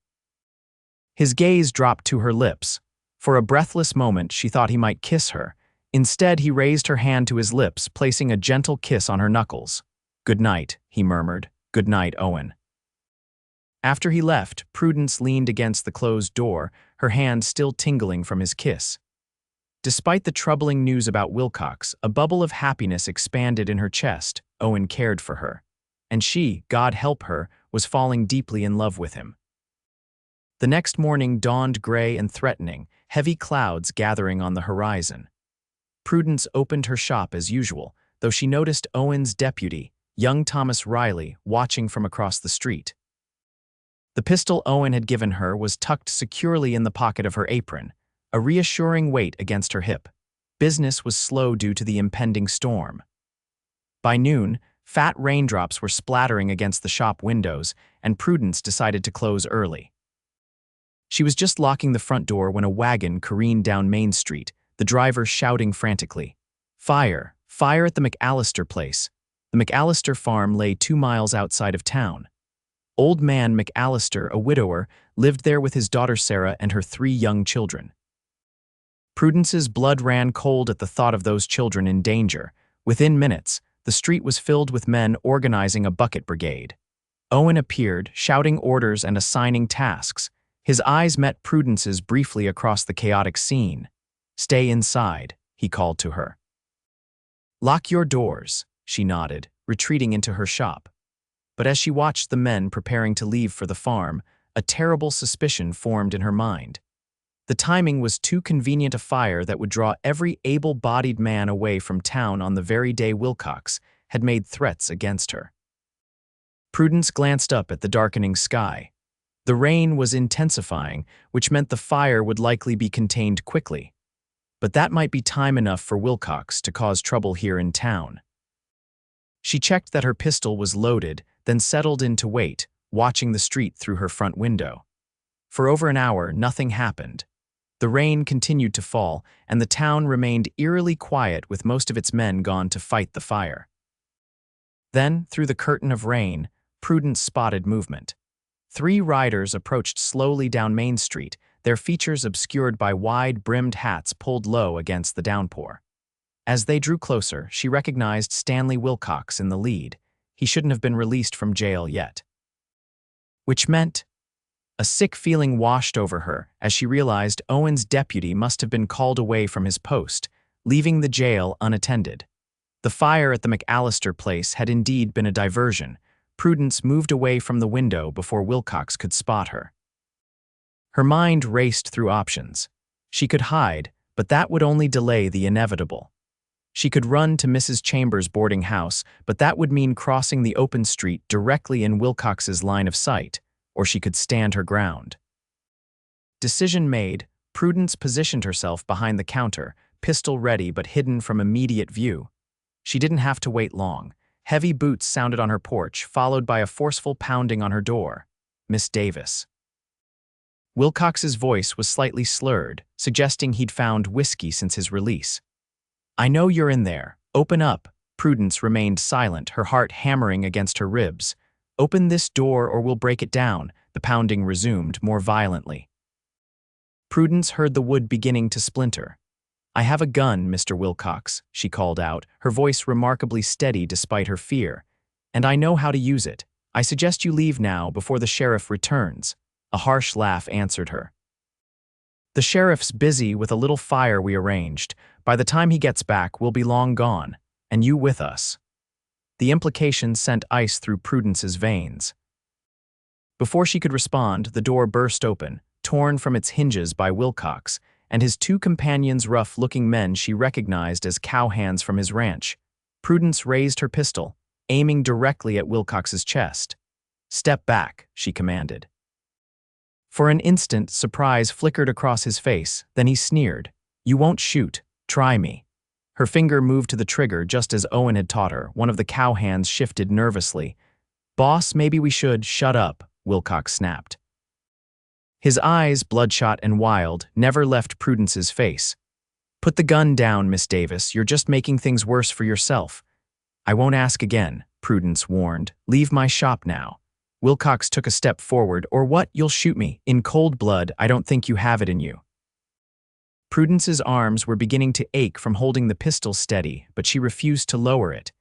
S1: His gaze dropped to her lips. For a breathless moment, she thought he might kiss her. Instead, he raised her hand to his lips, placing a gentle kiss on her knuckles. "Good night," he murmured. "Good night, Owen." After he left, Prudence leaned against the closed door, her hand still tingling from his kiss. Despite the troubling news about Wilcox, a bubble of happiness expanded in her chest. Owen cared for her. And she, God help her, was falling deeply in love with him. The next morning dawned gray and threatening, heavy clouds gathering on the horizon. Prudence opened her shop as usual, though she noticed Owen's deputy, young Thomas Riley, watching from across the street. The pistol Owen had given her was tucked securely in the pocket of her apron, a reassuring weight against her hip. Business was slow due to the impending storm. By noon, fat raindrops were splattering against the shop windows, and Prudence decided to close early. She was just locking the front door when a wagon careened down Main Street, the driver shouting frantically, "Fire! Fire at the McAllister place." The McAllister farm lay 2 miles outside of town. Old man McAllister, a widower, lived there with his daughter Sarah and her 3 young children. Prudence's blood ran cold at the thought of those children in danger. Within minutes, the street was filled with men organizing a bucket brigade. Owen appeared, shouting orders and assigning tasks. His eyes met Prudence's briefly across the chaotic scene. "Stay inside," he called to her. "Lock your doors," she nodded, retreating into her shop. But as she watched the men preparing to leave for the farm, a terrible suspicion formed in her mind. The timing was too convenient a fire that would draw every able-bodied man away from town on the very day Wilcox had made threats against her. Prudence glanced up at the darkening sky. The rain was intensifying, which meant the fire would likely be contained quickly. But that might be time enough for Wilcox to cause trouble here in town. She checked that her pistol was loaded, then settled in to wait, watching the street through her front window. For over an hour, nothing happened. The rain continued to fall, and the town remained eerily quiet with most of its men gone to fight the fire. Then, through the curtain of rain, Prudence spotted movement. 3 riders approached slowly down Main Street, their features obscured by wide-brimmed hats pulled low against the downpour. As they drew closer, she recognized Stanley Wilcox in the lead. He shouldn't have been released from jail yet. Which meant a sick feeling washed over her as she realized Owen's deputy must have been called away from his post, leaving the jail unattended. The fire at the McAllister place had indeed been a diversion. Prudence moved away from the window before Wilcox could spot her. Her mind raced through options. She could hide, but that would only delay the inevitable. She could run to Mrs. Chambers' boarding house, but that would mean crossing the open street directly in Wilcox's line of sight, or she could stand her ground. Decision made, Prudence positioned herself behind the counter, pistol ready but hidden from immediate view. She didn't have to wait long. Heavy boots sounded on her porch, followed by a forceful pounding on her door. "Miss Davis." Wilcox's voice was slightly slurred, suggesting he'd found whiskey since his release. "I know you're in there. Open up." Prudence remained silent, her heart hammering against her ribs. "Open this door or we'll break it down," the pounding resumed more violently. Prudence heard the wood beginning to splinter. "I have a gun, Mr. Wilcox," she called out, her voice remarkably steady despite her fear. "And I know how to use it. I suggest you leave now before the sheriff returns." A harsh laugh answered her. "The sheriff's busy with a little fire we arranged. By the time he gets back, we'll be long gone, and you with us." The implication sent ice through Prudence's veins. Before she could respond, the door burst open, torn from its hinges by Wilcox, and his 2 companions, rough-looking men she recognized as cowhands from his ranch. Prudence raised her pistol, aiming directly at Wilcox's chest. "Step back," she commanded. For an instant, surprise flickered across his face, then he sneered. "You won't shoot. Try me." Her finger moved to the trigger just as Owen had taught her. One of the cowhands shifted nervously. "Boss, maybe we should shut up," Wilcox snapped. His eyes, bloodshot and wild, never left Prudence's face. "Put the gun down, Miss Davis. You're just making things worse for yourself." "I won't ask again," Prudence warned. "Leave my shop now." Wilcox took a step forward. "Or what? You'll shoot me. In cold blood. I don't think you have it in you." Prudence's arms were beginning to ache from holding the pistol steady, but she refused to lower it.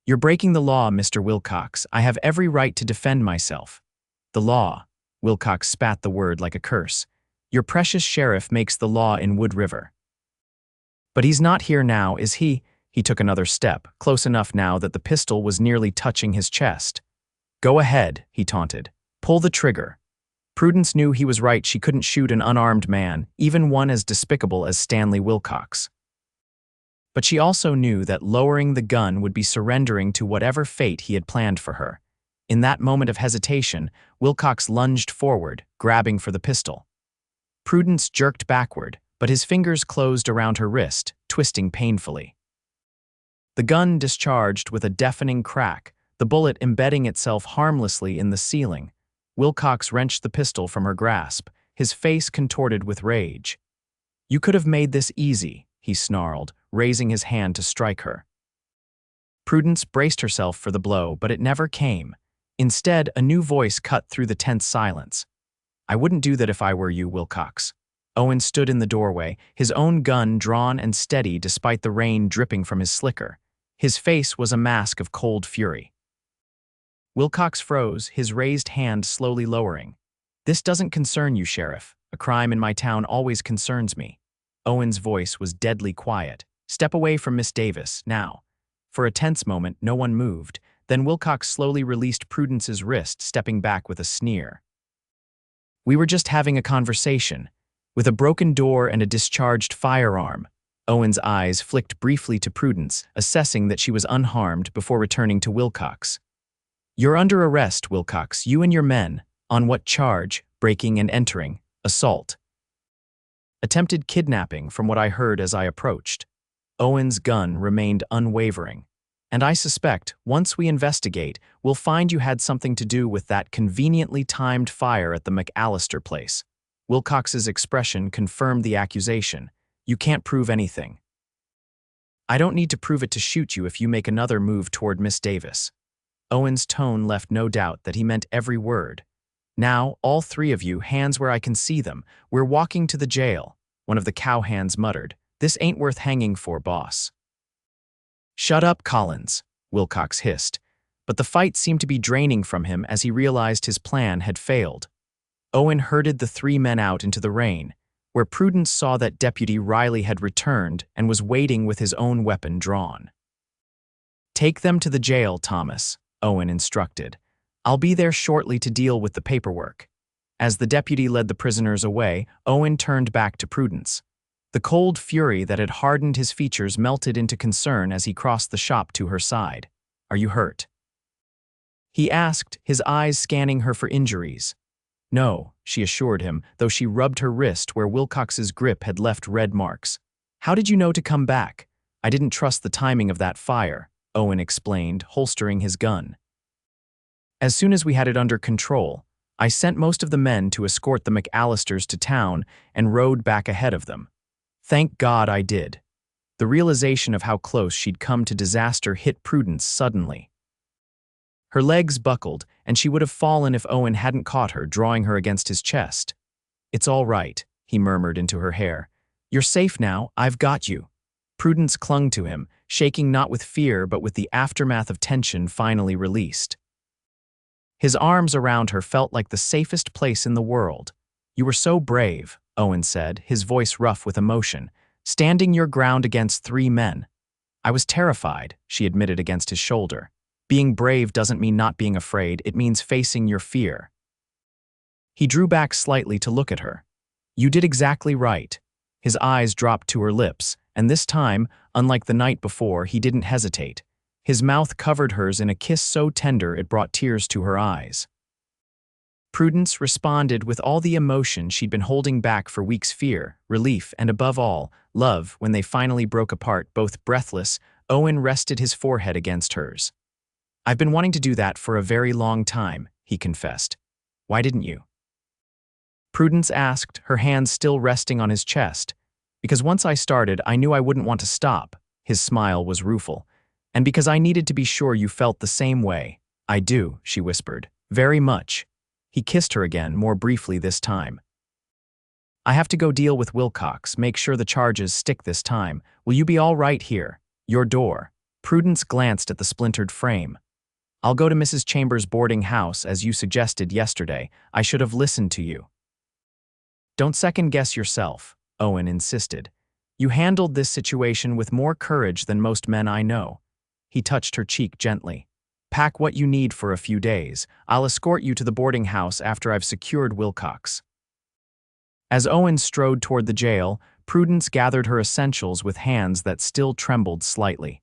S1: "You're breaking the law, Mr. Wilcox. I have every right to defend myself." "The law?" Wilcox spat the word like a curse. "Your precious sheriff makes the law in Wood River." "But he's not here now, is he?" He took another step, close enough now that the pistol was nearly touching his chest. "Go ahead," he taunted. "Pull the trigger." Prudence knew he was right. She couldn't shoot an unarmed man, even one as despicable as Stanley Wilcox. But she also knew that lowering the gun would be surrendering to whatever fate he had planned for her. In that moment of hesitation, Wilcox lunged forward, grabbing for the pistol. Prudence jerked backward, but his fingers closed around her wrist, twisting painfully. The gun discharged with a deafening crack, the bullet embedding itself harmlessly in the ceiling. Wilcox wrenched the pistol from her grasp, his face contorted with rage. "You could have made this easy," he snarled, raising his hand to strike her. Prudence braced herself for the blow, but it never came. Instead, a new voice cut through the tense silence. "I wouldn't do that if I were you, Wilcox." Owen stood in the doorway, his own gun drawn and steady despite the rain dripping from his slicker. His face was a mask of cold fury. Wilcox froze, his raised hand slowly lowering. "This doesn't concern you, Sheriff. A crime in my town always concerns me." Owen's voice was deadly quiet. "Step away from Miss Davis, now." For a tense moment, no one moved. Then Wilcox slowly released Prudence's wrist, stepping back with a sneer. "We were just having a conversation." With a broken door and a discharged firearm, Owen's eyes flicked briefly to Prudence, assessing that she was unharmed before returning to Wilcox. "You're under arrest, Wilcox, you and your men. On what charge? Breaking and entering. Assault. Attempted kidnapping, from what I heard as I approached." Owen's gun remained unwavering. "And I suspect, once we investigate, we'll find you had something to do with that conveniently timed fire at the McAllister place." Wilcox's expression confirmed the accusation. "You can't prove anything." "I don't need to prove it to shoot you if you make another move toward Miss Davis." Owen's tone left no doubt that he meant every word. "Now, all three of you, hands where I can see them. We're walking to the jail," one of the cowhands muttered. "This ain't worth hanging for, boss." "Shut up, Collins," Wilcox hissed. But the fight seemed to be draining from him as he realized his plan had failed. Owen herded the three men out into the rain, where Prudence saw that Deputy Riley had returned and was waiting with his own weapon drawn. "Take them to the jail, Thomas," Owen instructed. "I'll be there shortly to deal with the paperwork." As the deputy led the prisoners away, Owen turned back to Prudence. The cold fury that had hardened his features melted into concern as he crossed the shop to her side. "Are you hurt?" he asked, his eyes scanning her for injuries. "No," she assured him, though she rubbed her wrist where Wilcox's grip had left red marks. "How did you know to come back?" "I didn't trust the timing of that fire," Owen explained, holstering his gun. "As soon as we had it under control, I sent most of the men to escort the McAllisters to town and rode back ahead of them. Thank God I did." The realization of how close she'd come to disaster hit Prudence suddenly. Her legs buckled, and she would have fallen if Owen hadn't caught her, drawing her against his chest. "It's all right," he murmured into her hair. "You're safe now, I've got you." Prudence clung to him, shaking not with fear but with the aftermath of tension finally released. His arms around her felt like the safest place in the world. "You were so brave," Owen said, his voice rough with emotion, "standing your ground against three men." "I was terrified," she admitted against his shoulder. "Being brave doesn't mean not being afraid, it means facing your fear." He drew back slightly to look at her. "You did exactly right." His eyes dropped to her lips, and this time, unlike the night before, he didn't hesitate. His mouth covered hers in a kiss so tender it brought tears to her eyes. Prudence responded with all the emotion she'd been holding back for weeks: fear, relief, and above all, love. When they finally broke apart, both breathless, Owen rested his forehead against hers. "I've been wanting to do that for a very long time," he confessed. "Why didn't you?" Prudence asked, her hands still resting on his chest. "Because once I started, I knew I wouldn't want to stop." His smile was rueful. "And because I needed to be sure you felt the same way." "I do," she whispered. "Very much." He kissed her again, more briefly this time. "I have to go deal with Wilcox, make sure the charges stick this time. Will you be all right here? Your door." Prudence glanced at the splintered frame. "I'll go to Mrs. Chambers' boarding house, as you suggested yesterday. I should have listened to you." "Don't second-guess yourself," Owen insisted. "You handled this situation with more courage than most men I know." He touched her cheek gently. "Pack what you need for a few days. I'll escort you to the boarding house after I've secured Wilcox." As Owen strode toward the jail, Prudence gathered her essentials with hands that still trembled slightly.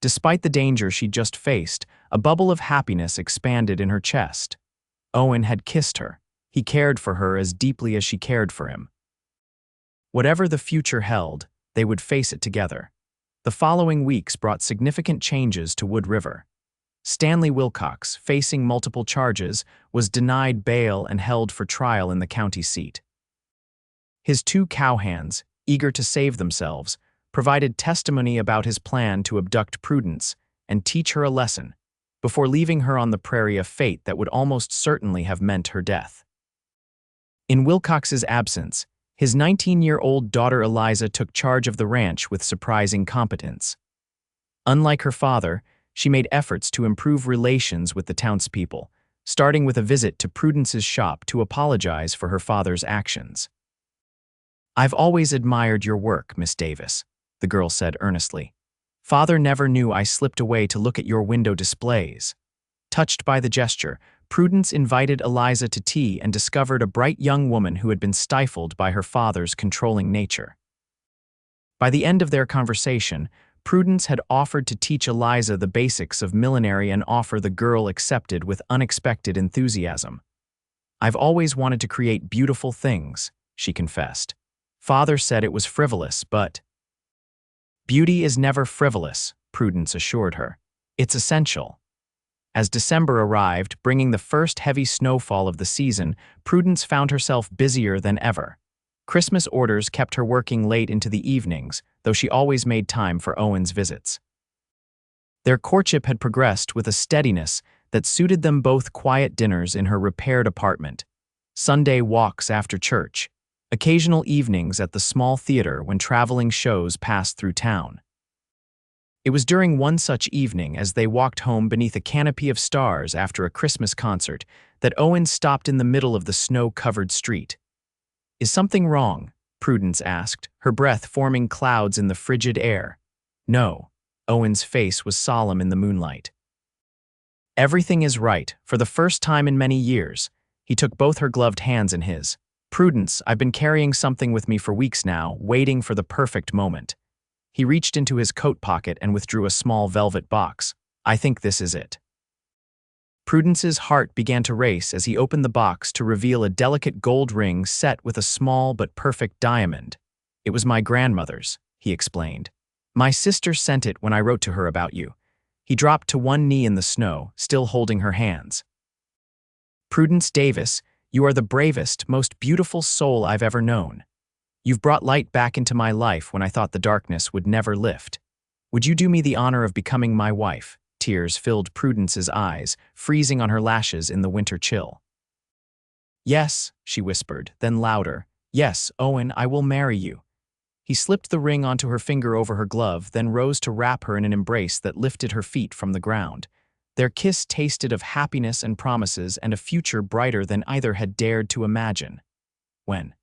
S1: Despite the danger she'd just faced, a bubble of happiness expanded in her chest. Owen had kissed her. He cared for her as deeply as she cared for him. Whatever the future held, they would face it together. The following weeks brought significant changes to Wood River. Stanley Wilcox, facing multiple charges, was denied bail and held for trial in the county seat. His two cowhands, eager to save themselves, provided testimony about his plan to abduct Prudence and teach her a lesson. before leaving her on the prairie a fate that would almost certainly have meant her death. In Wilcox's absence, his 19-year-old daughter Eliza took charge of the ranch with surprising competence. Unlike her father, she made efforts to improve relations with the townspeople, starting with a visit to Prudence's shop to apologize for her father's actions. "I've always admired your work, Miss Davis," the girl said earnestly. "Father never knew I slipped away to look at your window displays." Touched by the gesture, Prudence invited Eliza to tea and discovered a bright young woman who had been stifled by her father's controlling nature. By the end of their conversation, Prudence had offered to teach Eliza the basics of millinery, and offer the girl accepted with unexpected enthusiasm. "I've always wanted to create beautiful things," she confessed. "Father said it was frivolous, but—" "Beauty is never frivolous," Prudence assured her. "It's essential." As December arrived, bringing the first heavy snowfall of the season, Prudence found herself busier than ever. Christmas orders kept her working late into the evenings, though she always made time for Owen's visits. Their courtship had progressed with a steadiness that suited them both: quiet dinners in her repaired apartment, Sunday walks after church, occasional evenings at the small theater when traveling shows passed through town. It was during one such evening, as they walked home beneath a canopy of stars after a Christmas concert, that Owen stopped in the middle of the snow-covered street. "Is something wrong?" Prudence asked, her breath forming clouds in the frigid air. "No." Owen's face was solemn in the moonlight. "Everything is right, for the first time in many years." He took both her gloved hands in his. "Prudence, I've been carrying something with me for weeks now, waiting for the perfect moment." He reached into his coat pocket and withdrew a small velvet box. "I think this is it." Prudence's heart began to race as he opened the box to reveal a delicate gold ring set with a small but perfect diamond. "It was my grandmother's," he explained. "My sister sent it when I wrote to her about you." He dropped to one knee in the snow, still holding her hands. "Prudence Davis, you are the bravest, most beautiful soul I've ever known. You've brought light back into my life when I thought the darkness would never lift. Would you do me the honor of becoming my wife?" Tears filled Prudence's eyes, freezing on her lashes in the winter chill. "Yes," she whispered, then louder. "Yes, Owen, I will marry you." He slipped the ring onto her finger over her glove, then rose to wrap her in an embrace that lifted her feet from the ground. Their kiss tasted of happiness and promises and a future brighter than either had dared to imagine. "When?"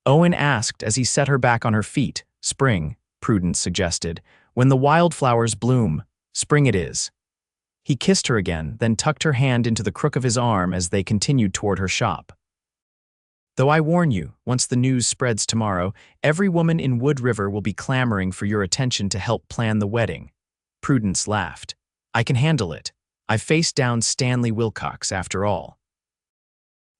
S1: Owen asked as he set her back on her feet. "Spring," Prudence suggested. "When the wildflowers bloom. Spring it is." He kissed her again, then tucked her hand into the crook of his arm as they continued toward her shop. "Though I warn you, once the news spreads tomorrow, every woman in Wood River will be clamoring for your attention to help plan the wedding." Prudence laughed. "I can handle it. I've faced down Stanley Wilcox after all."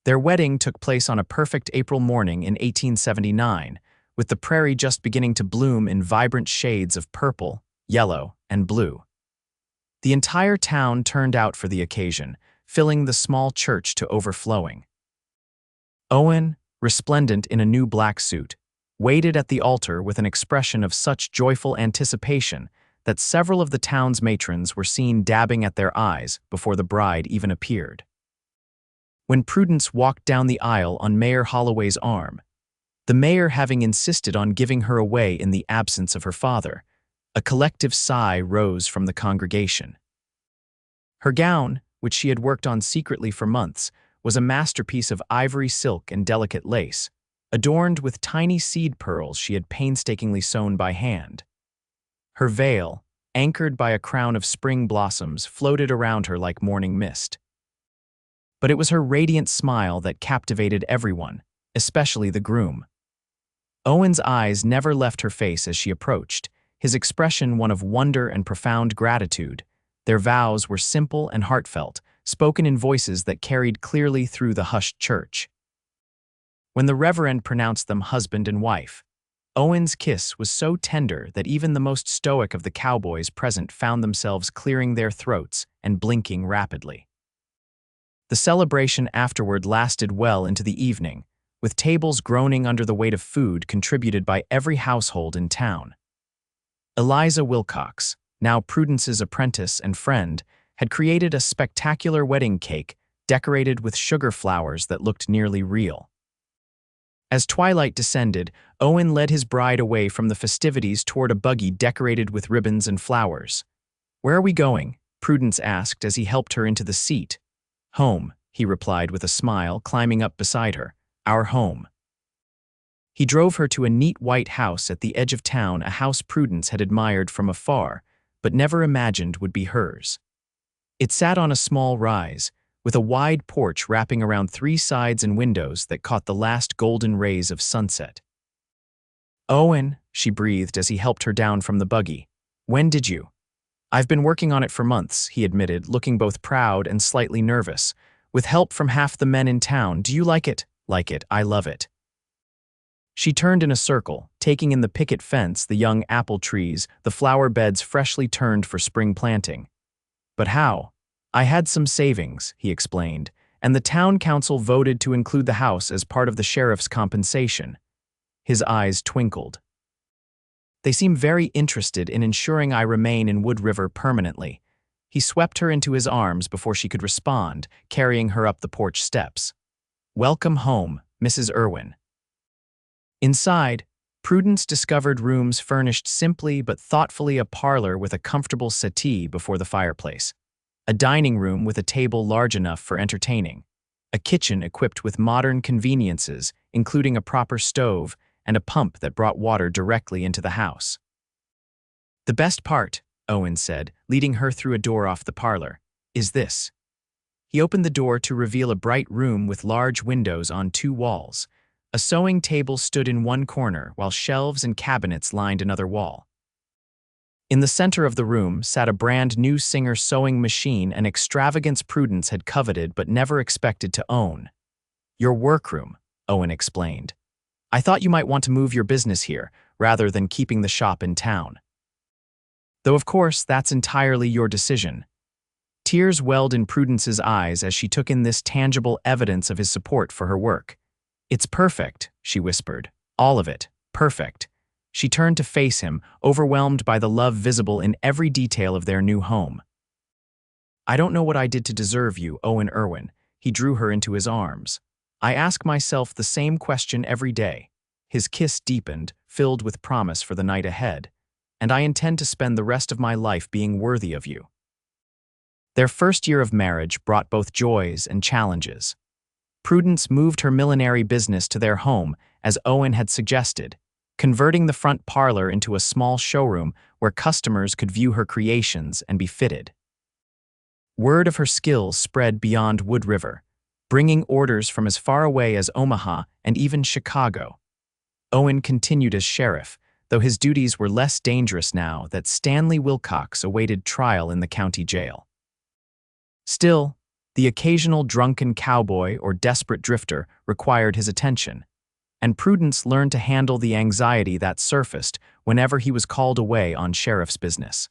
S1: Their wedding took place on a perfect April morning in 1879, with the prairie just beginning to bloom in vibrant shades of purple, yellow, and blue. The entire town turned out for the occasion, filling the small church to overflowing. Owen, resplendent in a new black suit, waited at the altar with an expression of such joyful anticipation that several of the town's matrons were seen dabbing at their eyes before the bride even appeared. When Prudence walked down the aisle on Mayor Holloway's arm, the mayor having insisted on giving her away in the absence of her father, a collective sigh rose from the congregation. Her gown, which she had worked on secretly for months, was a masterpiece of ivory silk and delicate lace, adorned with tiny seed pearls she had painstakingly sewn by hand. Her veil, anchored by a crown of spring blossoms, floated around her like morning mist. But it was her radiant smile that captivated everyone, especially the groom. Owen's eyes never left her face as she approached, his expression one of wonder and profound gratitude. Their vows were simple and heartfelt, spoken in voices that carried clearly through the hushed church. When the reverend pronounced them husband and wife, Owen's kiss was so tender that even the most stoic of the cowboys present found themselves clearing their throats and blinking rapidly. The celebration afterward lasted well into the evening, with tables groaning under the weight of food contributed by every household in town. Eliza Wilcox, now Prudence's apprentice and friend, had created a spectacular wedding cake decorated with sugar flowers that looked nearly real. As twilight descended, Owen led his bride away from the festivities toward a buggy decorated with ribbons and flowers. "Where are we going?" Prudence asked as he helped her into the seat. "Home," he replied with a smile, climbing up beside her. "Our home." He drove her to a neat white house at the edge of town, a house Prudence had admired from afar, but never imagined would be hers. It sat on a small rise, with a wide porch wrapping around 3 sides and windows that caught the last golden rays of sunset. "Owen," she breathed as he helped her down from the buggy. "When did you?" "I've been working on it for months," he admitted, looking both proud and slightly nervous. "With help from half the men in town. Do you like it?" "Like it. I love it." She turned in a circle, taking in the picket fence, the young apple trees, the flower beds freshly turned for spring planting. "But how?" "I had some savings," he explained, "and the town council voted to include the house as part of the sheriff's compensation." His eyes twinkled. "They seem very interested in ensuring I remain in Wood River permanently." He swept her into his arms before she could respond, carrying her up the porch steps. "Welcome home, Mrs. Irwin." Inside, Prudence discovered rooms furnished simply but thoughtfully, a parlor with a comfortable settee before the fireplace, a dining room with a table large enough for entertaining, a kitchen equipped with modern conveniences, including a proper stove and a pump that brought water directly into the house. "The best part," Owen said, leading her through a door off the parlor, "is this." He opened the door to reveal a bright room with large windows on 2 walls. A sewing table stood in one corner, while shelves and cabinets lined another wall. In the center of the room sat a brand-new Singer sewing machine, an extravagance Prudence had coveted but never expected to own. "Your workroom," Owen explained. "I thought you might want to move your business here, rather than keeping the shop in town. Though of course, that's entirely your decision." Tears welled in Prudence's eyes as she took in this tangible evidence of his support for her work. "It's perfect," she whispered. "All of it. Perfect." She turned to face him, overwhelmed by the love visible in every detail of their new home. "I don't know what I did to deserve you, Owen Irwin." He drew her into his arms. "I ask myself the same question every day." His kiss deepened, filled with promise for the night ahead. "And I intend to spend the rest of my life being worthy of you." Their first year of marriage brought both joys and challenges. Prudence moved her millinery business to their home, as Owen had suggested, converting the front parlor into a small showroom where customers could view her creations and be fitted. Word of her skills spread beyond Wood River, bringing orders from as far away as Omaha and even Chicago. Owen continued as sheriff, though his duties were less dangerous now that Stanley Wilcox awaited trial in the county jail. Still, the occasional drunken cowboy or desperate drifter required his attention, and Prudence learned to handle the anxiety that surfaced whenever he was called away on sheriff's business.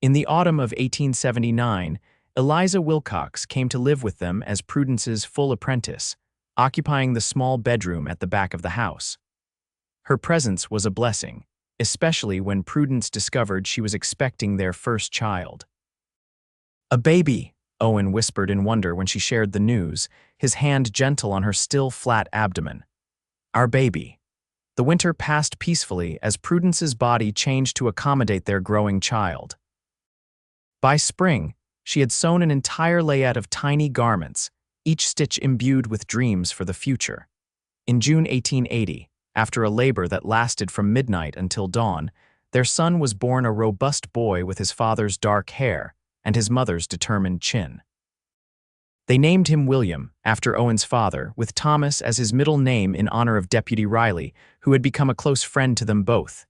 S1: In the autumn of 1879, Eliza Wilcox came to live with them as Prudence's full apprentice, occupying the small bedroom at the back of the house. Her presence was a blessing, especially when Prudence discovered she was expecting their first child. "A baby," Owen whispered in wonder when she shared the news, his hand gentle on her still flat abdomen. "Our baby." The winter passed peacefully as Prudence's body changed to accommodate their growing child. By spring, she had sewn an entire layout of tiny garments, each stitch imbued with dreams for the future. In June 1880, after a labor that lasted from midnight until dawn, their son was born, a robust boy with his father's dark hair and his mother's determined chin. They named him William, after Owen's father, with Thomas as his middle name in honor of Deputy Riley, who had become a close friend to them both.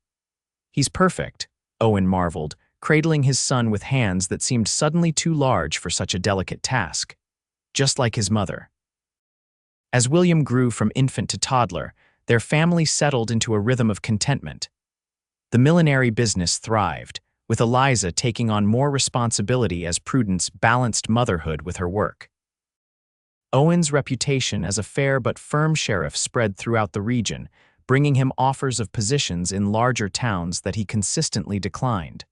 S1: "He's perfect," Owen marveled, cradling his son with hands that seemed suddenly too large for such a delicate task. Just like his mother. As William grew from infant to toddler, their family settled into a rhythm of contentment. The millinery business thrived, with Eliza taking on more responsibility as Prudence balanced motherhood with her work. Owen's reputation as a fair but firm sheriff spread throughout the region, bringing him offers of positions in larger towns that he consistently declined.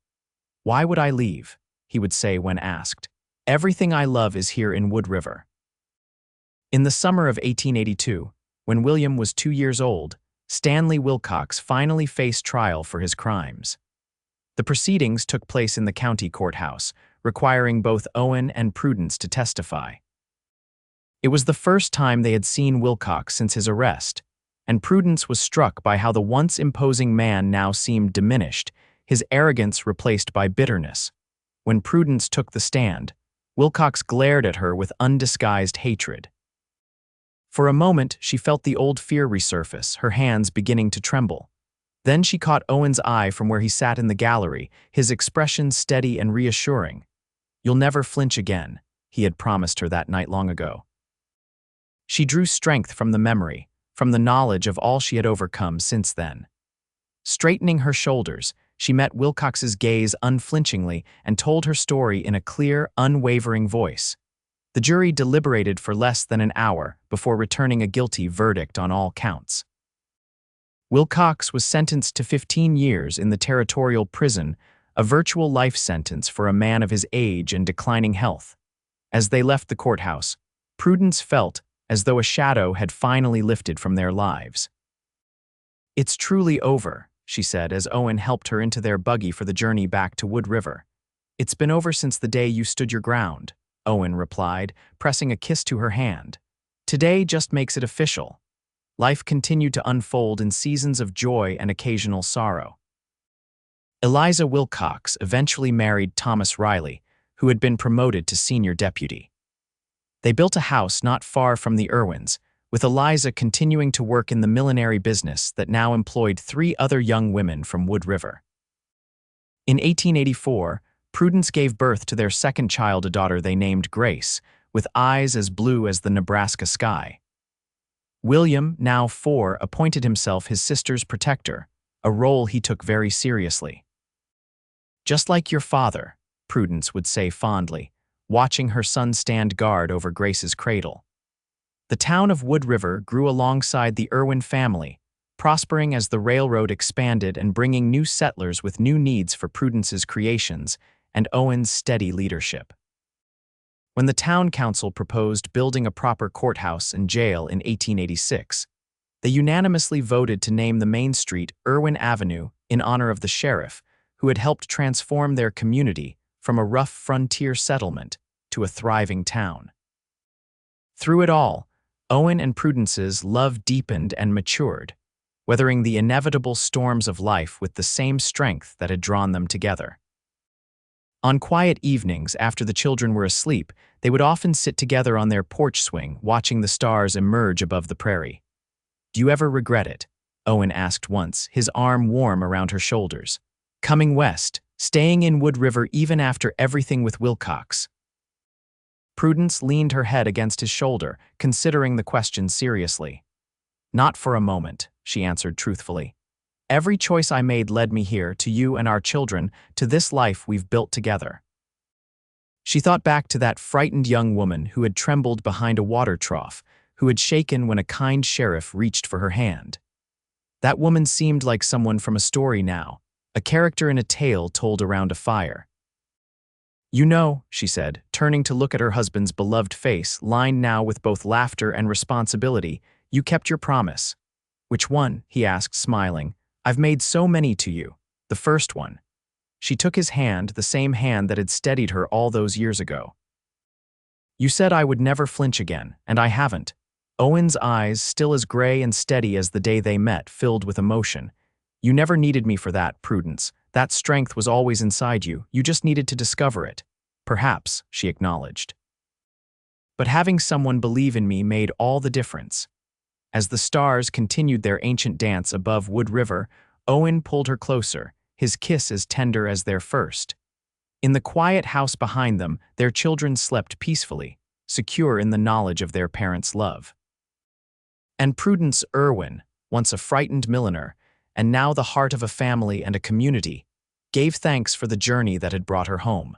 S1: "Why would I leave?" he would say when asked. Everything I love is here in Wood River. In the summer of 1882, when William was 2 years old, Stanley Wilcox finally faced trial for his crimes. The proceedings took place in the county courthouse, requiring both Owen and Prudence to testify. It was the first time they had seen Wilcox since his arrest, and Prudence was struck by how the once imposing man now seemed diminished, his arrogance replaced by bitterness. When Prudence took the stand, Wilcox glared at her with undisguised hatred. For a moment, she felt the old fear resurface, her hands beginning to tremble. Then she caught Owen's eye from where he sat in the gallery, his expression steady and reassuring. "You'll never flinch again," he had promised her that night long ago. She drew strength from the memory, from the knowledge of all she had overcome since then. Straightening her shoulders, she met Wilcox's gaze unflinchingly and told her story in a clear, unwavering voice. The jury deliberated for less than an hour before returning a guilty verdict on all counts. Wilcox was sentenced to 15 years in the territorial prison, a virtual life sentence for a man of his age and declining health. As they left the courthouse, Prudence felt as though a shadow had finally lifted from their lives. "It's truly over," she said as Owen helped her into their buggy for the journey back to Wood River. "It's been over since the day you stood your ground," Owen replied, pressing a kiss to her hand. "Today just makes it official." Life continued to unfold in seasons of joy and occasional sorrow. Eliza Wilcox eventually married Thomas Riley, who had been promoted to senior deputy. They built a house not far from the Irwins, with Eliza continuing to work in the millinery business that now employed 3 other young women from Wood River. In 1884, Prudence gave birth to their second child, a daughter they named Grace, with eyes as blue as the Nebraska sky. William, now 4, appointed himself his sister's protector, a role he took very seriously. "Just like your father," Prudence would say fondly, watching her son stand guard over Grace's cradle. The town of Wood River grew alongside the Irwin family, prospering as the railroad expanded and bringing new settlers with new needs for Prudence's creations and Owen's steady leadership. When the town council proposed building a proper courthouse and jail in 1886, they unanimously voted to name the main street Irwin Avenue in honor of the sheriff, who had helped transform their community from a rough frontier settlement to a thriving town. Through it all, Owen and Prudence's love deepened and matured, weathering the inevitable storms of life with the same strength that had drawn them together. On quiet evenings after the children were asleep, they would often sit together on their porch swing, watching the stars emerge above the prairie. "Do you ever regret it?" Owen asked once, his arm warm around her shoulders. "Coming west, staying in Wood River even after everything with Wilcox?" Prudence leaned her head against his shoulder, considering the question seriously. "Not for a moment," she answered truthfully. "Every choice I made led me here, to you and our children, to this life we've built together." She thought back to that frightened young woman who had trembled behind a water trough, who had shaken when a kind sheriff reached for her hand. That woman seemed like someone from a story now, a character in a tale told around a fire. "You know," she said, turning to look at her husband's beloved face, lined now with both laughter and responsibility, "you kept your promise." "Which one?" he asked, smiling. "I've made so many to you. The first one." She took his hand, the same hand that had steadied her all those years ago. "You said I would never flinch again, and I haven't." Owen's eyes, still as gray and steady as the day they met, filled with emotion. "You never needed me for that, Prudence. That strength was always inside you. You just needed to discover it." "Perhaps," she acknowledged. "But having someone believe in me made all the difference." As the stars continued their ancient dance above Wood River, Owen pulled her closer, his kiss as tender as their first. In the quiet house behind them, their children slept peacefully, secure in the knowledge of their parents' love. And Prudence Irwin, once a frightened milliner, and now the heart of a family and a community, gave thanks for the journey that had brought her home.